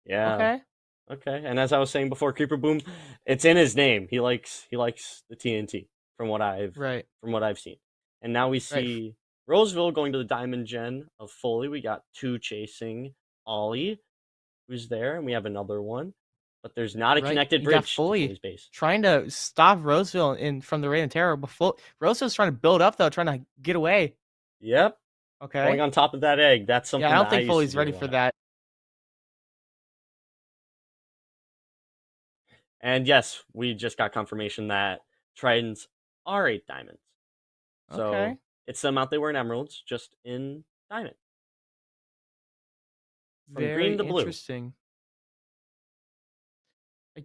yeah. Okay. Okay. And as I was saying before, Creeper Boom, it's in his name. He likes the TNT from what Right. I've seen. And now we Right. see Roseville going to the Diamond Gen of Foley. We got 2 chasing Ollie, who's there, and we have another one. But there's not a Right. connected You got bridge to Foley Foley's base. trying to stop Roseville from the Raid and Terror. Before Roseville's trying to build up though, trying to get away. Yep. Going Okay. on top of that egg. That's Yeah, I something don't that I think used to Foley's do a ready for lot. that. And yes, we just got confirmation that Tridents are 8 diamonds. So Okay. it's the amount they were in Emeralds, just in Diamond. From Very green to blue. interesting.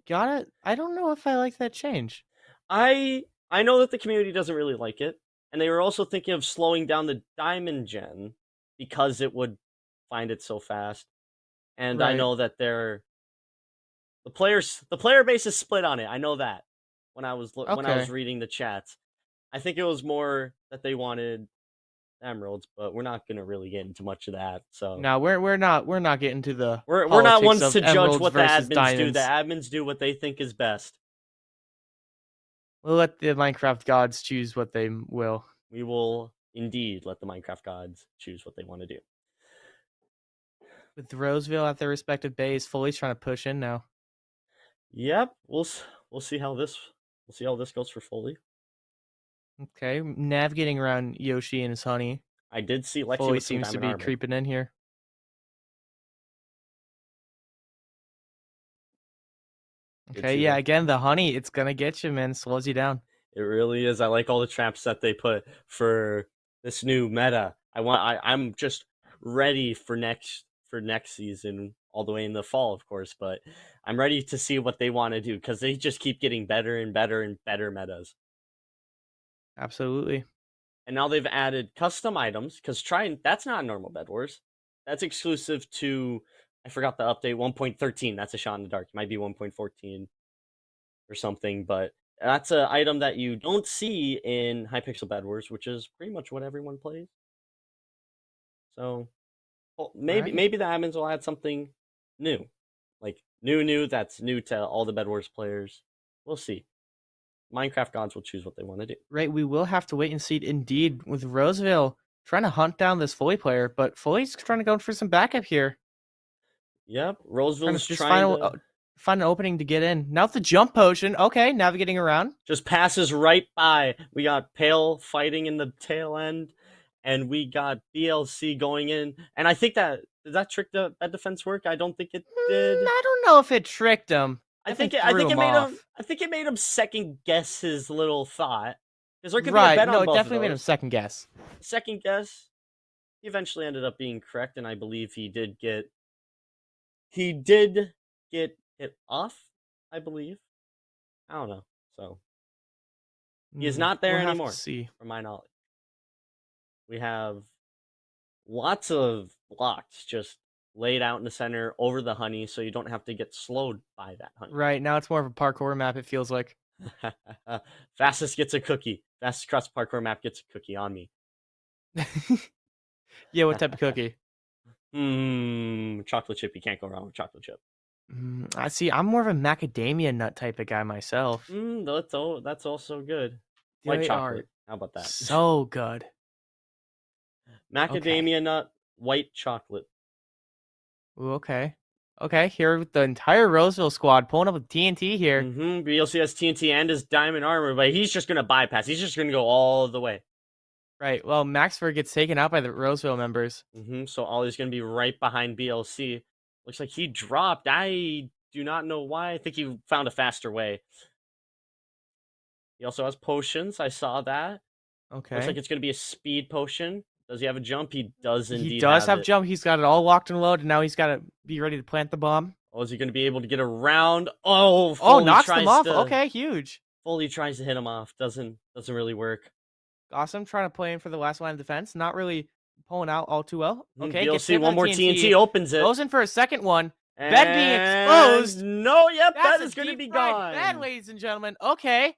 I don't know if I like that change. I know that the community doesn't really like it, and they were also thinking of slowing down the Diamond Gen because it would find it so fast. And I Right. know that the player base is split on it. I know that when I was Okay. reading the chats. I think it was more that they wanted emeralds, but we're not gonna really get into much of that. So No, we're not getting to the we're not politics ones of to judge emeralds what the versus admins do. The diamonds. admins do what they think is best. We'll let the Minecraft gods choose what they will. We will indeed let the Minecraft gods choose what they want to do. With Roseville at their respective base, Foley's trying to push in now. Yep, we'll see how this goes for Foley. Okay, navigating around Yoshi and his honey. I did see Lexi Foley with some seems to diamond be armor. creeping in here. Okay, yeah, again, the honey, it's gonna get you, man. Slows you down. It really is. I like all the traps that they put for this new meta. I'm just ready for next season, all the way in the fall, of course, but I'm ready to see what they want to do because they just keep getting better and better and better metas. Absolutely. And now they've added custom items because that's not normal Bed Wars. That's exclusive to, I forgot the update, 1.13. That's a shot in the dark. It might be 1.14 or something, but that's an item that you don't see in Hypixel Bed Wars, which is pretty much what everyone plays. So maybe Right. the admins will add something new, like new that's new to all the Bed Wars players. We'll see. Minecraft gods will choose what they want to do. Right, we will have to wait and see indeed with Roseville trying to hunt down this Foley player, but Foley's trying to go for some backup here. Yep, Roseville's Just trying to find an opening to get in. Now the jump potion. Okay, navigating around. just passes right by. We got Pale fighting in the tail end, and we got BLC going in. And I think did that trick the bed defense work? I don't think it did. I don't know if it tricked him. I think it made him second guess his little thought. Because there could be a bet No, on it both definitely of made him those. second guess. Second guess. He eventually ended up being correct, and I believe he did get it off, I believe. I don't know. So he is not there We'll have anymore, to see. from my knowledge. We have lots of blocks just laid out in the center over the honey, so you don't have to get slowed by that honey. Right, now it's more of a parkour map, it feels like. Fastest gets a cookie. Fastest cross parkour map gets a cookie on me. Yeah, what type of cookie? Chocolate chip. You can't go wrong with chocolate chip. I see. I'm more of a macadamia nut type of guy myself. That's also good. White They chocolate. are How about that? so good. Macadamia nut, white chocolate. Ooh, okay. Okay, here with the entire Roseville squad pulling up with TNT here. BLC has TNT and his diamond armor, but he's just gonna bypass. He's just gonna go all the way. Right. Well, Maxford gets taken out by the Roseville members. So Ollie's gonna be right behind BLC. Looks like he dropped. I do not know why. I think he found a faster way. He also has potions. I saw that. Looks like Okay. it's gonna be a speed potion. Does he have a jump? He does He indeed does have it. jump. He's got it all locked and loaded. Now he's got to be ready to plant the bomb. Oh, is he gonna be able to get around? Oh, Oh, Foley knocks them tries off. to. Okay, huge. Foley tries to hit him off. Doesn't really work. Awesome. Trying to play in for the last line of defense. Not really pulling out all too well. Okay, gets BLC hit one with more TNT opens it. Goes in for a second one. And Bed being exposed. No, yep, That's that is a going to be deep-fried gone. bed, ladies and gentlemen. Okay.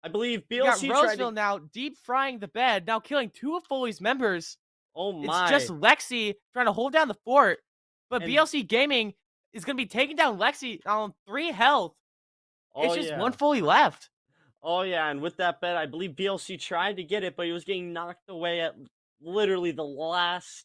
I believe We got BLC tried Roseville to. now deep frying the bed, now killing 2 of Foley's members. Oh It's my! just Lexi trying to hold down the fort, but And- BLC Gaming is going to be taking down Lexi on 3 health. It's just one Foley left. Oh yeah, and with that bet, I believe BLC tried to get it, but he was getting knocked away at literally the last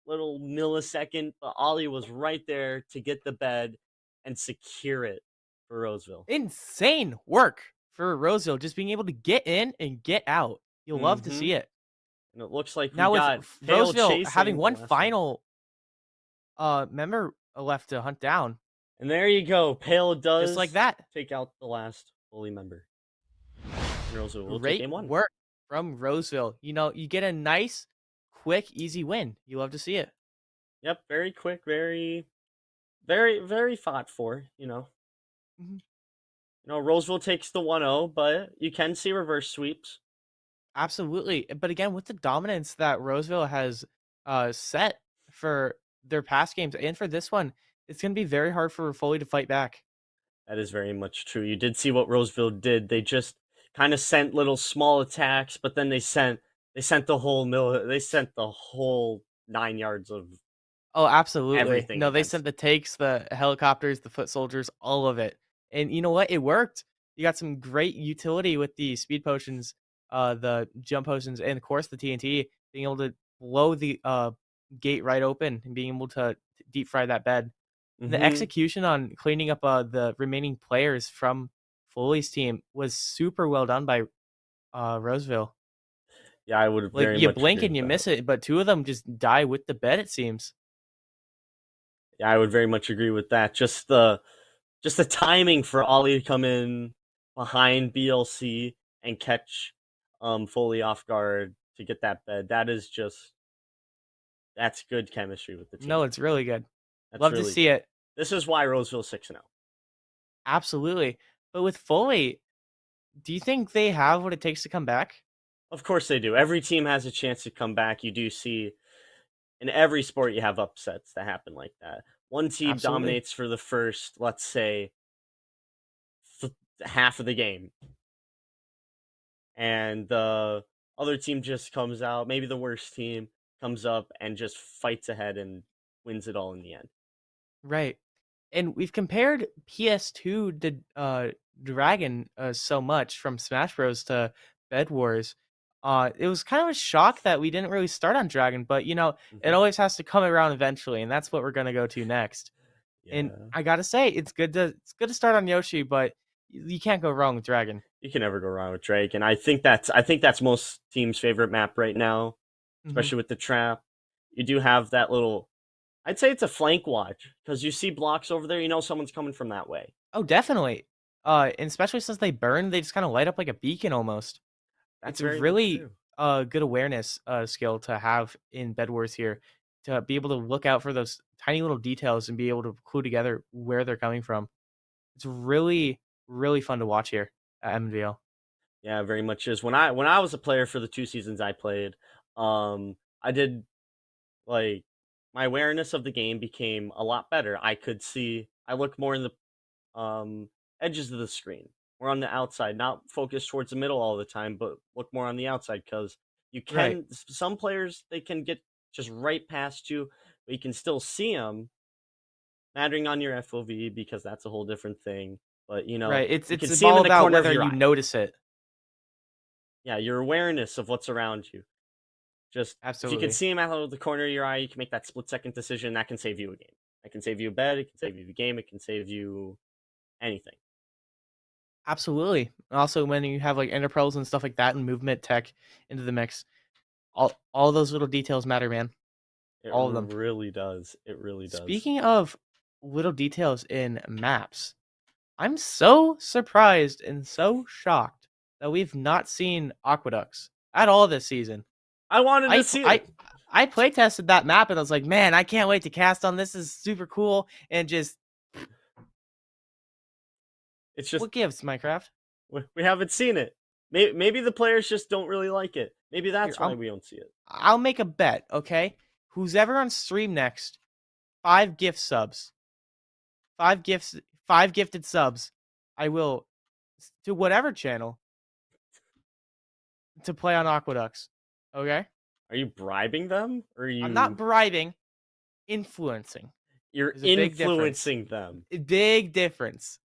little millisecond. But Ollie was right there to get the bed and secure it for Roseville. Insane work for Roseville, just being able to get in and get out. You'll love to see it. And it looks like Now we with got Pale Roseville chasing having the one last final member left to hunt down. And there you go. Pale does Just like that. take out the last Foley member. And Roseville will take Great game 1. work from Roseville. You know, you get a nice, quick, easy win. You love to see it. Yep, very quick, very, very fought for, you know. Mhm. You know, Roseville takes the 1-0, but you can see reverse sweeps. Absolutely. But again, with the dominance that Roseville has set for their past games and for this one, it's going to be very hard for Foley to fight back. That is very much true. You did see what Roseville did. They just kind of sent little small attacks, but then they sent the whole they sent the whole 9 yards of Oh, absolutely. everything. No, they sent the takes, the helicopters, the foot soldiers, all of it. And you know what? It worked. You got some great utility with the speed potions, the jump potions, and of course the TNT, being able to blow the gate right open and being able to deep fry that bed. The execution on cleaning up the remaining players from Foley's team was super well done by Roseville. Yeah, I would Like very you much blink agree and you with miss that. it, but 2 of them just die with the bed, it seems. Yeah, I would very much agree with that. Just the timing for Ollie to come in behind BLC and catch Foley off guard to get that bed. That's good chemistry with the team. No, it's really good. That's Love really to see good. it. This is why Roseville's 6-0. Absolutely. But with Foley, do you think they have what it takes to come back? Of course they do. Every team has a chance to come back. You do see in every sport you have upsets that happen like that. One team Absolutely. dominates for the first, let's say, half of the game. And the other team just comes out, maybe the worst team comes up and just fights ahead and wins it all in the end. Right. And we've compared PS2 to Dragon so much from Smash Bros to Bedwars. It was kind of a shock that we didn't really start on Dragon, but you know, it always has to come around eventually, and that's what we're gonna go to next. And I gotta say, it's good to start on Yoshi, but you can't go wrong with Dragon. You can never go wrong with Drake, and I think that's most teams' favorite map right now, especially with the trap. You do have that little, I'd say it's a flank watch because you see blocks over there. You know someone's coming from that way. Oh, definitely. And especially since they burn, they just kind of light up like a beacon almost. That's It's a very much really true. good awareness skill to have in Bed Wars here, to be able to look out for those tiny little details and be able to clue together where they're coming from. It's really, really fun to watch here at Mnvl. Yeah, very much is. When I was a player for the 2 seasons I played, I did like my awareness of the game became a lot better. I look more in the edges of the screen, more on the outside, not focus towards the middle all the time, but look more on the outside because you Right. can some players they can get just right past you, but you can still see them mattering on your FOV because that's a whole different thing. But you know, Right. you It's can see them all in the about corner of whether your you eye. notice it. Yeah, your awareness of what's around you. Just if you can Absolutely. see him out of the corner of your eye, you can make that split second decision that can save you a game. It can save you a bet. It can save you the game. It can save you anything. Absolutely. Also, when you have like interpros and stuff like that and movement tech into the mix, all those little details matter, man. It All of them. really does. It really does. Speaking of little details in maps, I'm so surprised and so shocked that we've not seen aqueducts at all this season. I wanted to see it. I play tested that map and I was like, man, I can't wait to cast on this. This is super cool. And just It's just what gives, Minecraft? we haven't seen it. Maybe the players just don't really like it. Maybe that's Here, why we don't see it. I'll make a bet, okay? Who's ever on stream next, 5 gift subs. 5 gifted subs. I will to whatever channel to play on aqueducts. Okay? Are you bribing them, or are you? I'm not bribing, influencing. You're There's a big influencing them. Big difference.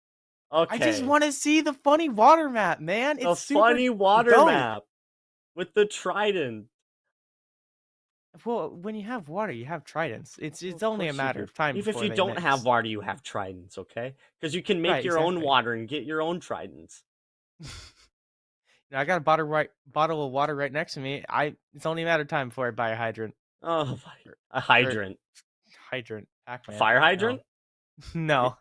Okay. I just want to see the funny water map, man. The It's super funny water dope. map with the trident. Well, when you have water, you have tridents. It's Well, of only a course you matter do. of time. Even if before you they don't mix. have water, you have tridents, okay? Because you can make Right, your own exactly. water and get your own tridents. I got a bottle of water right next to me. It's only a matter of time before I buy a hydrant. Oh, a hydrant. Hydrant. Pac-Man. Fire hydrant? No.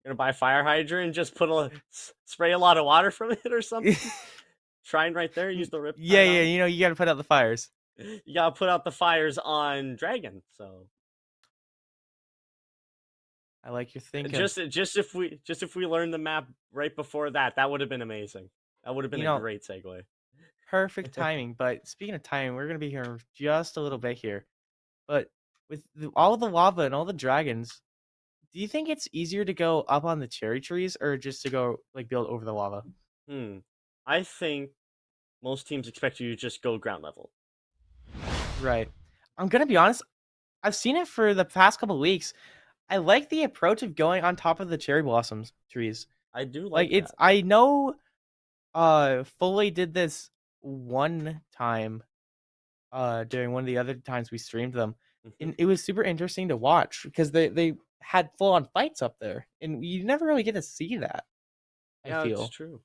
You're gonna buy a fire hydrant and just spray a lot of water from it or something? Shrine right there. Use the rip. Yeah. You got to put out the fires. You gotta put out the fires on Dragon. So I like your thinking. just if we learned the map right before that, that would have been amazing. That would have been a great segue. Perfect timing. But speaking of timing, we're gonna be here just a little bit here. But with all the lava and all the dragons, do you think it's easier to go up on the cherry trees or just to go like build over the lava? I think most teams expect you to just go ground level. Right. I'm gonna be honest. I've seen it for the past couple weeks. I like the approach of going on top of the cherry blossoms trees. I do like it's. that. I know. Fully did this one time. During one of the other times we streamed them, and it was super interesting to watch because they had full on fights up there, and you never really get to see that. Yeah, I feel it's true.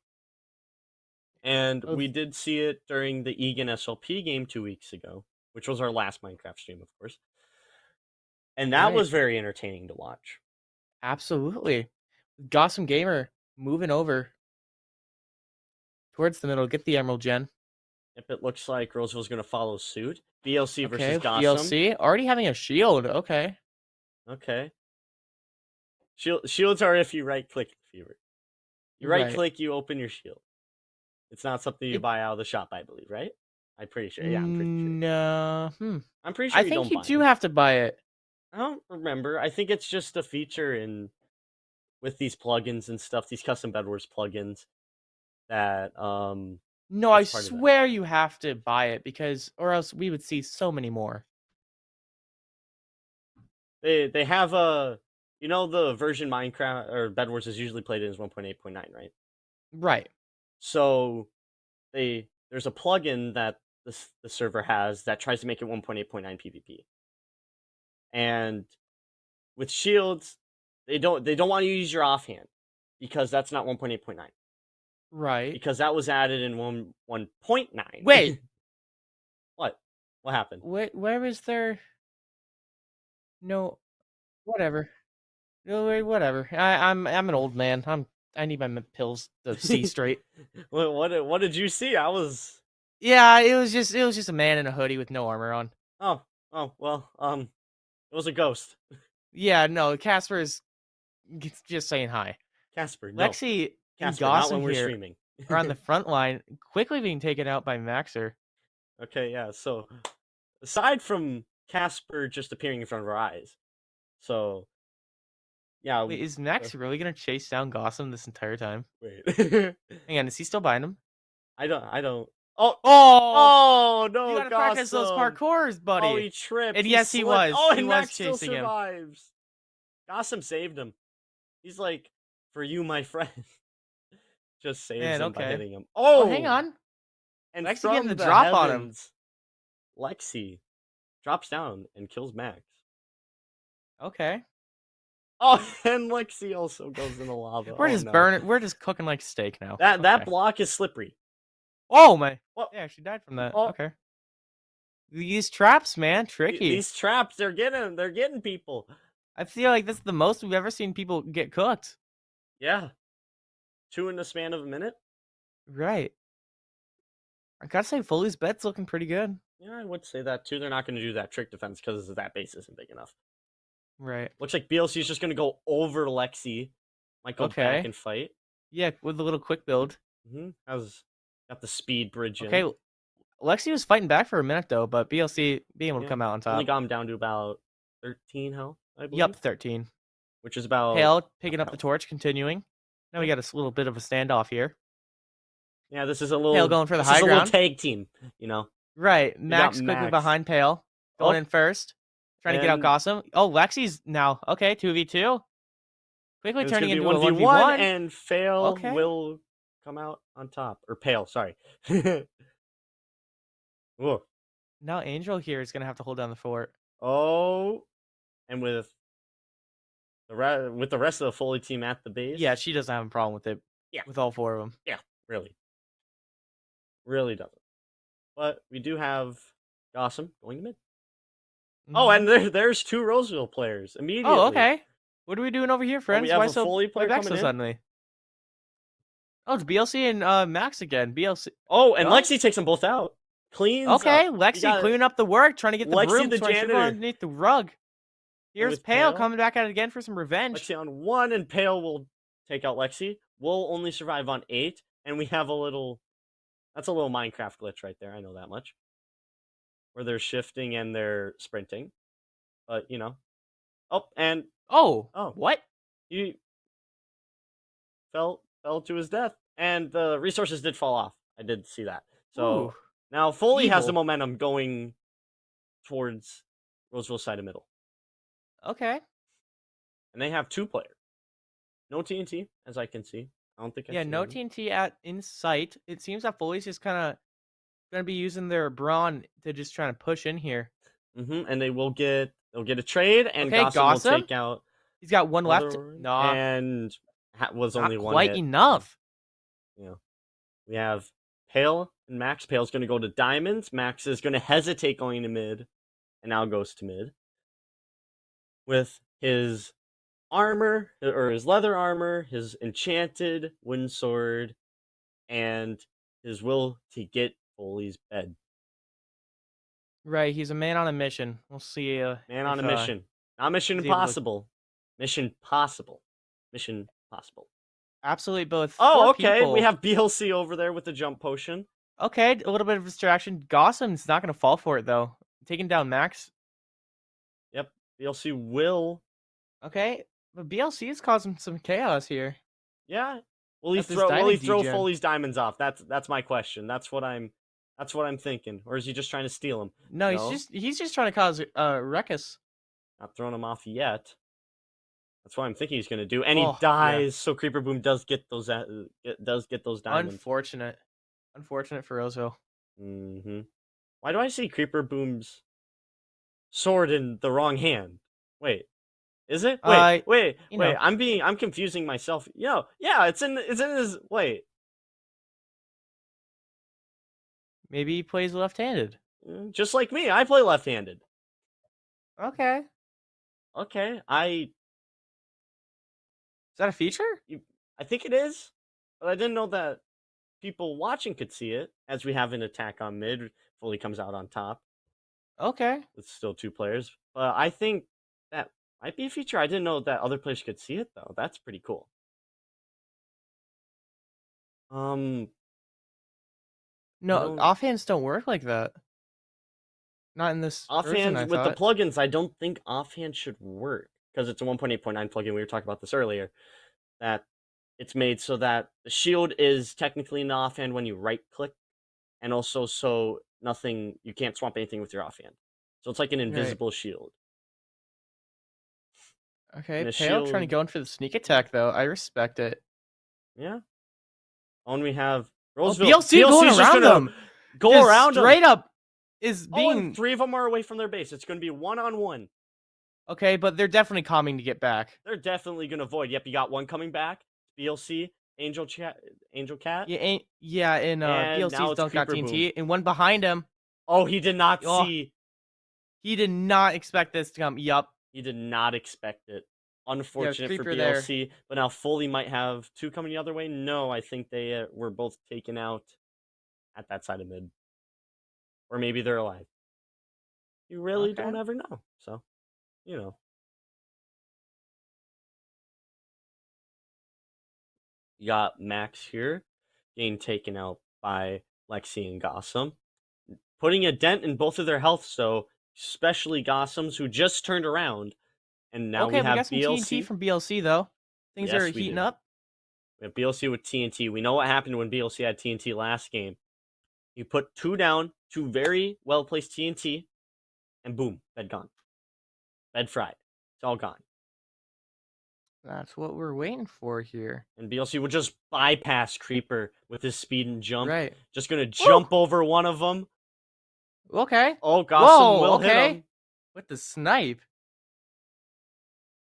And we did see it during the Egan SLP game 2 weeks ago, which was our last Minecraft stream, of course. And that was very entertaining to watch. Absolutely. Gossam Gamer moving over towards the middle, get the Emerald Gen. If it looks like Roseville's going to follow suit. BLC versus Gossam. BLC already having a shield. Okay. Shields are if you right click. You right click, you open your shield. It's not something you buy out of the shop, I believe, right? I'm pretty sure. Yeah, I'm pretty sure. No. I'm pretty sure I think you do have to buy it. I don't remember. I think it's just a feature with these plugins and stuff, these custom Bedwars plugins that No, I swear you have to buy it or else we would see so many more. They have the version Minecraft or Bedwars is usually played in is 1.8.9, right? Right. So there's a plugin that the server has that tries to make it 1.8.9 PvP. And with shields, they don't want to use your offhand because that's not 1.8.9. Right. Because that was added in 1.9. Wait. What happened? Where was there? No, whatever. No, whatever. I'm an old man. I need my pills to see straight. What did you see? Yeah, it was just a man in a hoodie with no armor on. Oh well, it was a ghost. Yeah, no, Casper is just saying hi. Casper, no. Lexi and Casper, not when Gossam we're here streaming. are on the front line, quickly being taken out by Maxer. Okay, yeah. So aside from Casper just appearing in front of our eyes, so yeah. Wait, is Max really gonna chase down Gossam this entire time? Wait. Hang on, is he still behind him? I don't. Oh no! You gotta practice those parkours, buddy. Oh, he tripped. And yes, he was. Oh, he and was Max still chasing him. survives. Gossam saved him. He's like, for you, my friend. Just saves him by hitting him. Oh, hang on. And Lexi from getting the drop on him. Lexi drops down and kills Max. Okay. Oh, and Lexi also goes in the lava. We're Oh, just no. burning. We're just cooking like steak now. That Okay. block is slippery. Oh my! What? Yeah, she died from that. Oh. Okay. These traps, man, tricky. These traps, they're getting people. I feel like this is the most we've ever seen people get cooked. Yeah. 2 in the span of a minute. Right. I gotta say, Foley's bed's looking pretty good. Yeah, I would say that too. They're not going to do that trick defense because that base isn't big enough. Right. Looks like BLC is just going to go over Lexi. Might go back and fight. Yeah, with a little quick build. Got the speed bridge in. Okay, Lexi was fighting back for a minute though, but BLC being able to come out on top. Only got him down to about 13 health, I believe. Yup, 13. Which is about... Pale picking up the torch, continuing. Now we got a little bit of a standoff here. Yeah, this is a little... Pale going for the high This is a ground. little tag team, you know? Right, Max quickly Max. behind Pale. Going in first. Trying to get out And- Gossam. Oh, Lexi's now. Okay, 2v2. Quickly It's turning gonna into be a 1v1. and Fail Okay. will come out on top. Or Pale, sorry. Whoa. Now Angel here is going to have to hold down the fort. Oh, and with the rest of the Foley team at the base. Yeah, she doesn't have a problem with it. Yeah. With all 4 of them. Really doesn't. But we do have Gossam going to mid. Mm-hmm. Oh, and there's 2 Roseville players immediately. Oh, okay. What are we doing over here, friends? we have Why a so Foley player back so coming in? suddenly? Oh, it's BLC and Max again. BLC. Oh, and Oh. Lexi takes them both out. Cleans Okay, up. Lexi got it. cleaning up the work, trying to get the Lexi broom the so I should janitor. go underneath the rug. Here's with Pale Pale. coming back at it again for some revenge. Lexi on 1, and Pale will take out Lexi. We'll only survive on 8, and we have a little... That's a little Minecraft glitch right there, I know that much. Where they're shifting and they're sprinting. But, you know. Oh, and Oh, Oh. what? he fell to his death. And the resources did fall off. I did see that. So Ooh. now Foley has the Evil. momentum going towards Roseville side of middle. Okay. And they have 2 players. No TNT, as I can see. I don't think I Yeah, see no any. TNT in sight. It seems that Foley's just kind of going to be using their brawn to just trying to push in here. And they'll get a trade, and Okay, Gossam will Gossam? take out He's got one left. Other- Nah, and was not only one quite hit. enough. We have Pale and Max. Pale's going to go to diamonds. Max is going to hesitate going to mid, and now goes to mid with his armor, or his leather armor, his enchanted wooden sword, and his will to get Foley's bed. Right, he's a man on a mission. We'll see. Man on a if, mission. Not Mission he's able to- Impossible. Mission Possible. Mission Possible. Absolutely both. Oh, 4 okay. people. We have BLC over there with the jump potion. Okay, a little bit of distraction. Gossam's not going to fall for it, though. Taking down Max. Yep. BLC will. Okay, but BLC is causing some chaos here. Yeah. Will he That's his throw diamond throw degen. Foley's diamonds off? That's my question. That's what I'm thinking. Or is he just trying to steal them? No, No. he's just trying to cause ruckus. Not throwing them off yet. That's what I'm thinking he's gonna do. And Oh, he dies, so Creeper Boom does get those diamonds. Unfortunate for Roseville. Why do I see Creeper Boom's sword in the wrong hand? Wait. Is it? Wait. you know. I'm confusing myself. Yeah, it's in his Maybe he plays left-handed. just like me. I play left-handed. Okay, Okay, is that a feature? I think it is, but I didn't know that people watching could see it, as we have an attack on mid. Fully comes out on top. Okay, It's still 2 players, but I think that might be a feature. I didn't know that other players could see it, though. That's pretty cool. no, don't- offhands don't work like that. Not in this version, I Offhand with the thought. plugins, I don't think offhand should work because it's a 1.8.9 plugin. We were talking about this earlier. That it's made so that the shield is technically in the offhand when you right click, and also so you can't swap anything with your offhand. So it's like an invisible shield. Okay, and a Pale trying to shield- go in for the sneak attack, though. I respect it. Yeah. And we have Oh, Roseville. BLC going BLC's just around gonna them. Go Just around them. straight up is Oh, and being... 3 of them are away from their base. It's going to be 1-on-1. Okay, but they're definitely coming to get back. They're definitely gonna void. Yep, you got one coming back. BLC, Angel Cat. In And now BLC's it's Dunk got Creeper Boom. TNT, and one behind him. Oh, he did not Oh. see. He did not expect this to come. Yup. He did not expect it. Unfortunate for Creeper there. BLC, but now Foley might have two coming the other way. No, I think they were both taken out at that side of mid. Or maybe they're alive. You really Okay. don't ever know. So, you know. You got Max here, getting taken out by Lexi and Gossam, putting a dent in both of their health, so especially Gossam's, who just turned around. And now Okay, we have got some BLC. TNT from BLC though. Things Yes, are we heating do. up. We have BLC with TNT. We know what happened when BLC had TNT last game. You put two down, two very well placed TNT, and boom, bed gone. Bed fried. It's all gone. That's what we're waiting for here. And BLC would just bypass Creeper with his speed and jump. Right. Just gonna jump over one of them. Okay. Oh, Gossam will hit okay. him. With the snipe.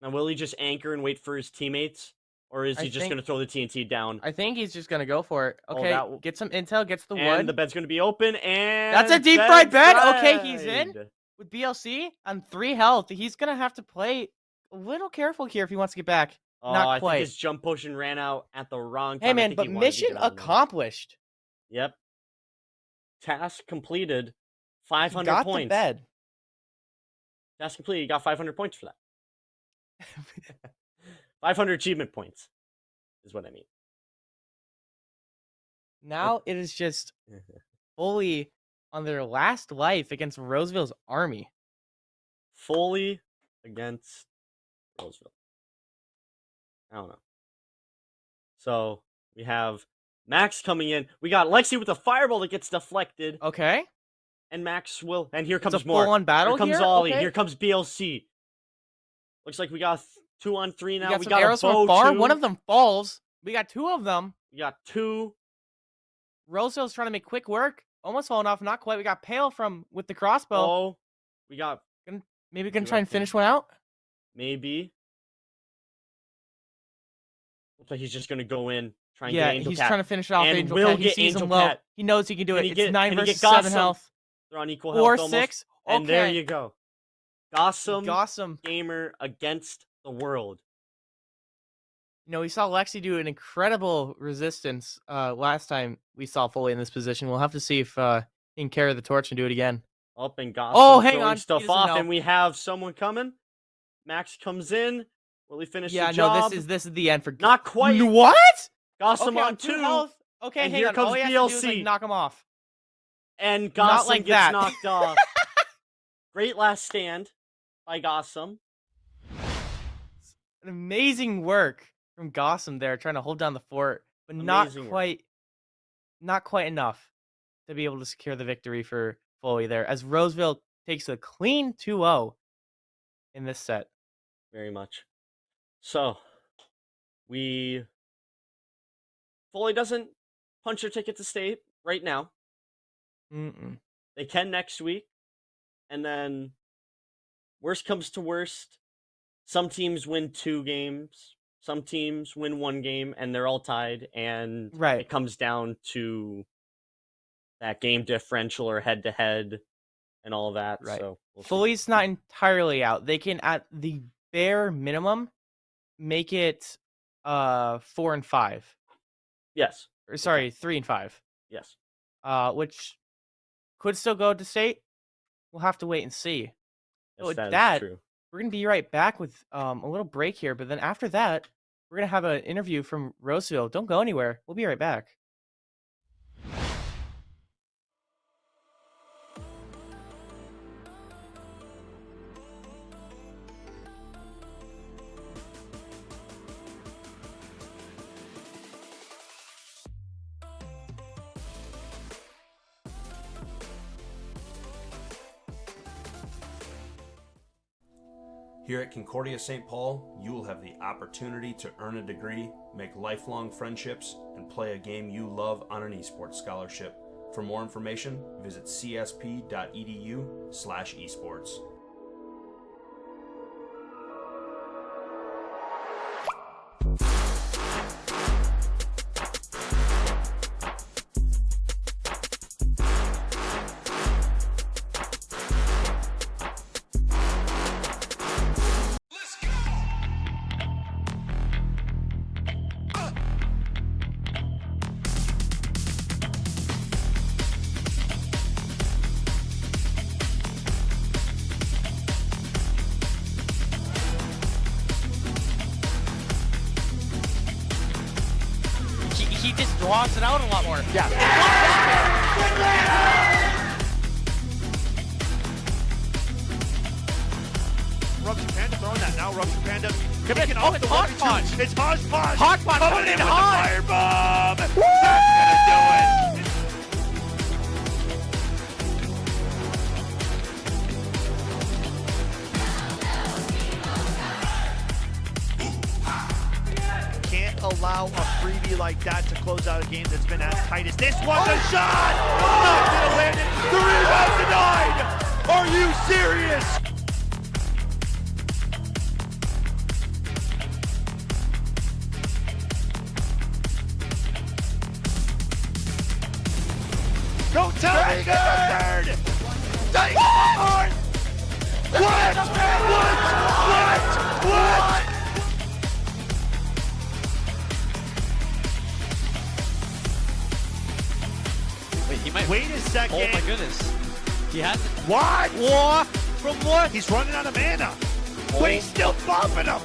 Now, will he just anchor and wait for his teammates? Or is he just going to throw the TNT down? I think he's just going to go for it. Okay, get some intel, gets the wood. And the bed's going to be open, and... That's a deep fried bed! Okay, he's in. With BLC on 3 health, he's going to have to play a little careful here if he wants to get back. Not quite. I think his jump potion ran out at the wrong time. Hey, man, but mission accomplished. Yep. Task completed. 500 got points. The bed. Task completed. You got 500 points for that. 500 achievement points is what I mean. Now it is just fully on their last life against Roseville's army. Fully against Roseville. I don't know. So we have Max coming in. We got Lexi with a fireball that gets deflected. Okay. And Max will. And here comes it's a more. Full-on battle. Here comes Ollie. Okay. Here comes BLC. Looks like we got 2-on-3 now. We got arrows from afar. One of them falls. We got 2 of them. We got 2. Roseville's trying to make quick work. Almost falling off. Not quite. We got Pale with the crossbow. Oh, we got. Maybe we can try and finish one out. Maybe. Looks like he's just gonna go in. Try and get Angel he's Cat. trying to finish it off. And Angel will Cat. He get sees Angel him low. Cat. He knows he can do it. It's 9 versus Gossam? 7 health. They're on equal 4, health. 6. Okay. And there you go. Gossam gamer against the world. You know, we saw Lexi do an incredible resistance last time we saw Foley in this position. We'll have to see if he can carry the torch and do it again. Up and Gossam hang throwing on. stuff off, and we have someone coming. Max comes in. Will he finish the job? Yeah, no, this is the end for... Not quite. What? Gossam on 2 health. Okay, and hang here on. comes All he has BLC. to do is, like, knock him off. And Gossam gets that. knocked off. Great last stand by Gossam. An amazing work from Gossam there, trying to hold down the fort, but not quite enough to be able to secure the victory for Foley there, as Roseville takes a clean 2-0 in this set. Very much. So, Foley doesn't punch their ticket to state right now. They can next week. And then, worst comes to worst, some teams win 2 games. Some teams win 1 game, and they're all tied. And it comes down to that game differential or head-to-head and all that. Right. So Foley's not entirely out. They can, at the bare minimum, make it 4-5. Yes. Or, sorry, 3-5. Yes. Which could still go to state. We'll have to wait and see. Yes, with that is true. We're going to be right back with a little break here. But then after that, we're going to have an interview from Roseville. Don't go anywhere. We'll be right back. Here at Concordia St. Paul, you will have the opportunity to earn a degree, make lifelong friendships, and play a game you love on an esports scholarship. For more information, visit csp.edu/esports. draws it out a lot more. Yeah. Rupture Panda throwing that now. Rupture Panda kicking off it's the 1v2. Hodgepodge. It's Hodgepodge. Hodgepodge coming in with the hard. firebomb. That's gonna do it. Can't allow a freebie like that to close out a game that's been as tight as this one. The shot! Not gonna land it. The rebound denied! Are you serious? Don't tell me the third! What? What? Wait, he might. Wait a second. Oh my goodness. He has it. What? War from what? He's running out of mana. But he's still bumping him.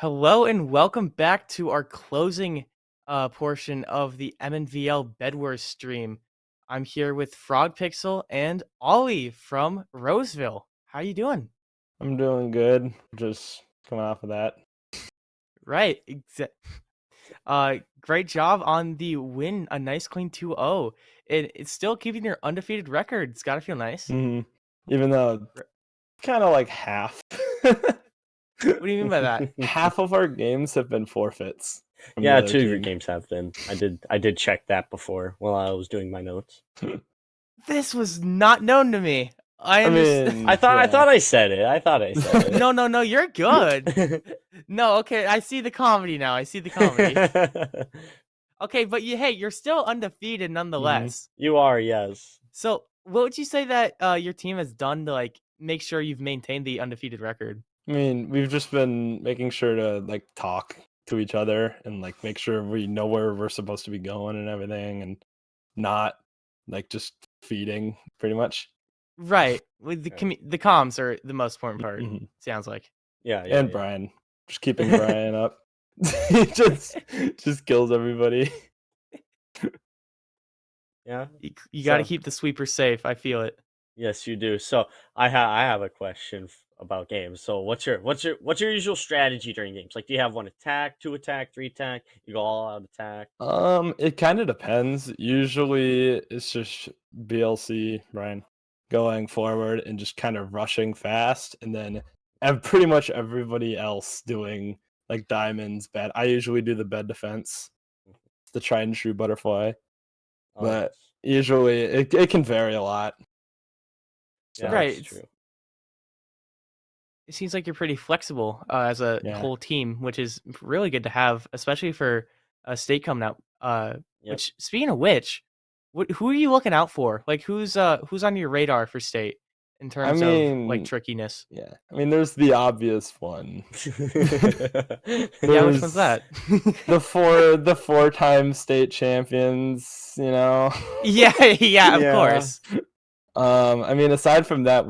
Hello and welcome back to our closing portion of the Mnvl Bedwars stream. I'm here with Frog Pixel and Ollie from Roseville. How you doing? I'm doing good. Just coming off of that. Right. Great job on the win. A nice clean 2-0. It's still keeping your undefeated record. It's got to feel nice. Even though kind of like half. What do you mean by that? Half of our games have been forfeits. Yeah, 2 of your games have been. I did check that before while I was doing my notes. This was not known to me. I mean, I thought I said it. I thought I said it. No, you're good. No, okay, I see the comedy now. I see the comedy. Okay, but you're still undefeated nonetheless. You are, yes. So, what would you say that your team has done to like make sure you've maintained the undefeated record? I mean, we've just been making sure to like talk to each other and like make sure we know where we're supposed to be going and everything, and not like just feeding pretty much. Right. With the comms are the most important part. Sounds like. Yeah, and yeah. Brian, just keeping Brian up. He just kills everybody. Yeah. You got to keep the sweeper safe. I feel it. Yes, you do. So I have a question about games. So what's your usual strategy during games? Like, do you have 1 attack, 2 attack, 3 attack? You go all out attack? It kind of depends. Usually it's just BLC, Brian, going forward and just kind of rushing fast, and then pretty much everybody else doing like diamonds, bed. I usually do the bed defense, the tried and true butterfly, but usually it can vary a lot. So. Yeah, right. That's true. It seems like you're pretty flexible as a whole team, which is really good to have, especially for a state coming out. Which, speaking of which, who are you looking out for? Like, who's on your radar for state in terms of like trickiness? Yeah, I mean, there's the obvious one. Yeah, which one's that? the 4-time state champions, you know. Yeah, of course. I mean, aside from that,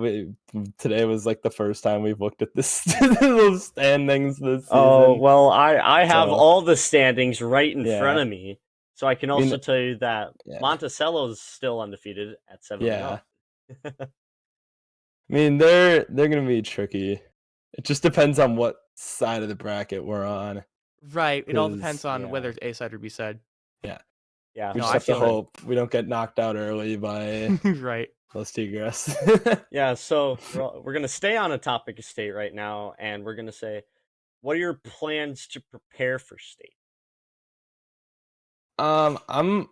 today was like the first time we've looked at those standings this season. Oh, well, I have all the standings right in front of me, so I can also tell you that Monticello's still undefeated at 7-0. Yeah. I mean, they're gonna be tricky. It just depends on what side of the bracket we're on. Right. It all depends on whether it's A side or B side. Yeah. Yeah. We just have to hope we don't get knocked out early by right. Los Tigres. Yeah, so we're gonna stay on a topic of state right now, and we're gonna say, what are your plans to prepare for state? I'm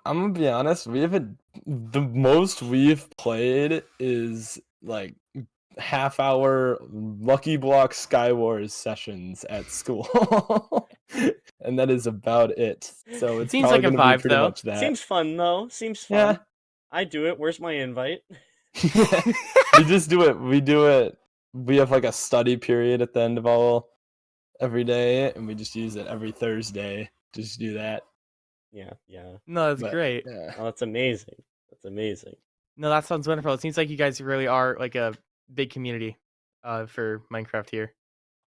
gonna be honest. The most we've played is like half-hour Lucky Block Skywars sessions at school, and that is about it. So it seems like a vibe, though. Much that. Seems fun though. Seems fun. Yeah. I do it. Where's my invite? We just do it. We do it. We have like a study period at the end of every day, and we just use it every Thursday. Just do that. Yeah. No, that's great. Yeah. Oh, that's amazing. That's amazing. No, that sounds wonderful. It seems like you guys really are like a big community for Minecraft here.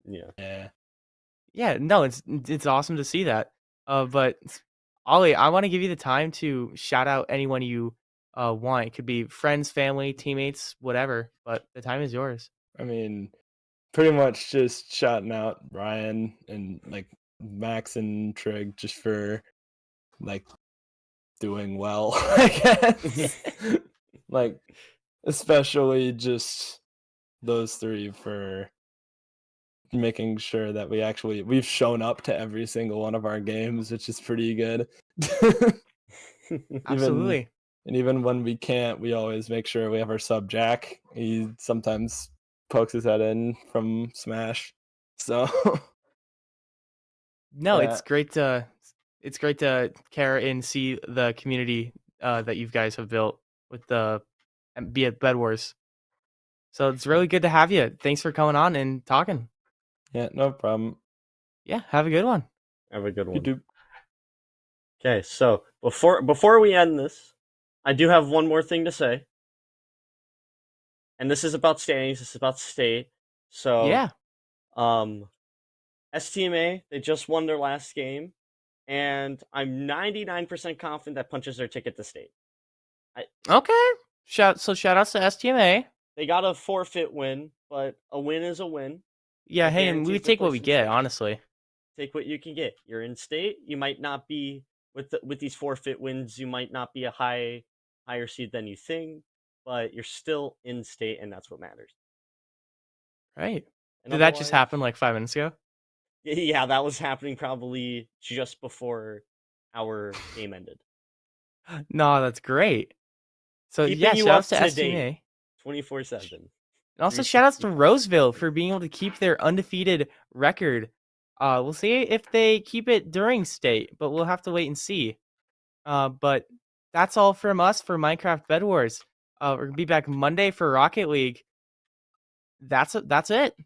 Yeah. Yeah, no, it's awesome to see that. But Ollie, I want to give you the time to shout out anyone you want. It could be friends, family, teammates, whatever, but the time is yours. I mean, pretty much just shouting out Ryan and like Max and Trig just for like doing well, I guess. Like, especially just those 3 for making sure that we've shown up to every single one of our games, which is pretty good. Absolutely. Even when we can't, we always make sure we have our sub Jack. He sometimes pokes his head in from Smash. So no, it's great to care and see the community that you guys have built with be at Bedwars. So it's really good to have you. Thanks for coming on and talking. Yeah, no problem. Yeah, have a good one. Have a good one. YouTube. Okay, so before we end this, I do have one more thing to say. And this is about standings, this is about state. So yeah. STMA, they just won their last game, and I'm 99% confident that punches their ticket to state. Okay. Shout outs to STMA. They got a forfeit win, but a win is a win. Yeah, hey, and we take what we get, honestly. take what you can get. You're in state. You might not be with these forfeit wins. You might not be a higher seed than you think, but you're still in state, and that's what matters. Right. And Did that just otherwise- happen like 5 minutes ago? Yeah, that was happening probably just before our game ended. No, that's great. So Keeping yeah, you shout outs up to to date. STMA. 24/7. And also shout outs to Roseville for being able to keep their undefeated record. We'll see if they keep it during state, but we'll have to wait and see. But that's all from us for Minecraft Bed Wars. We're gonna be back Monday for Rocket League. That's it.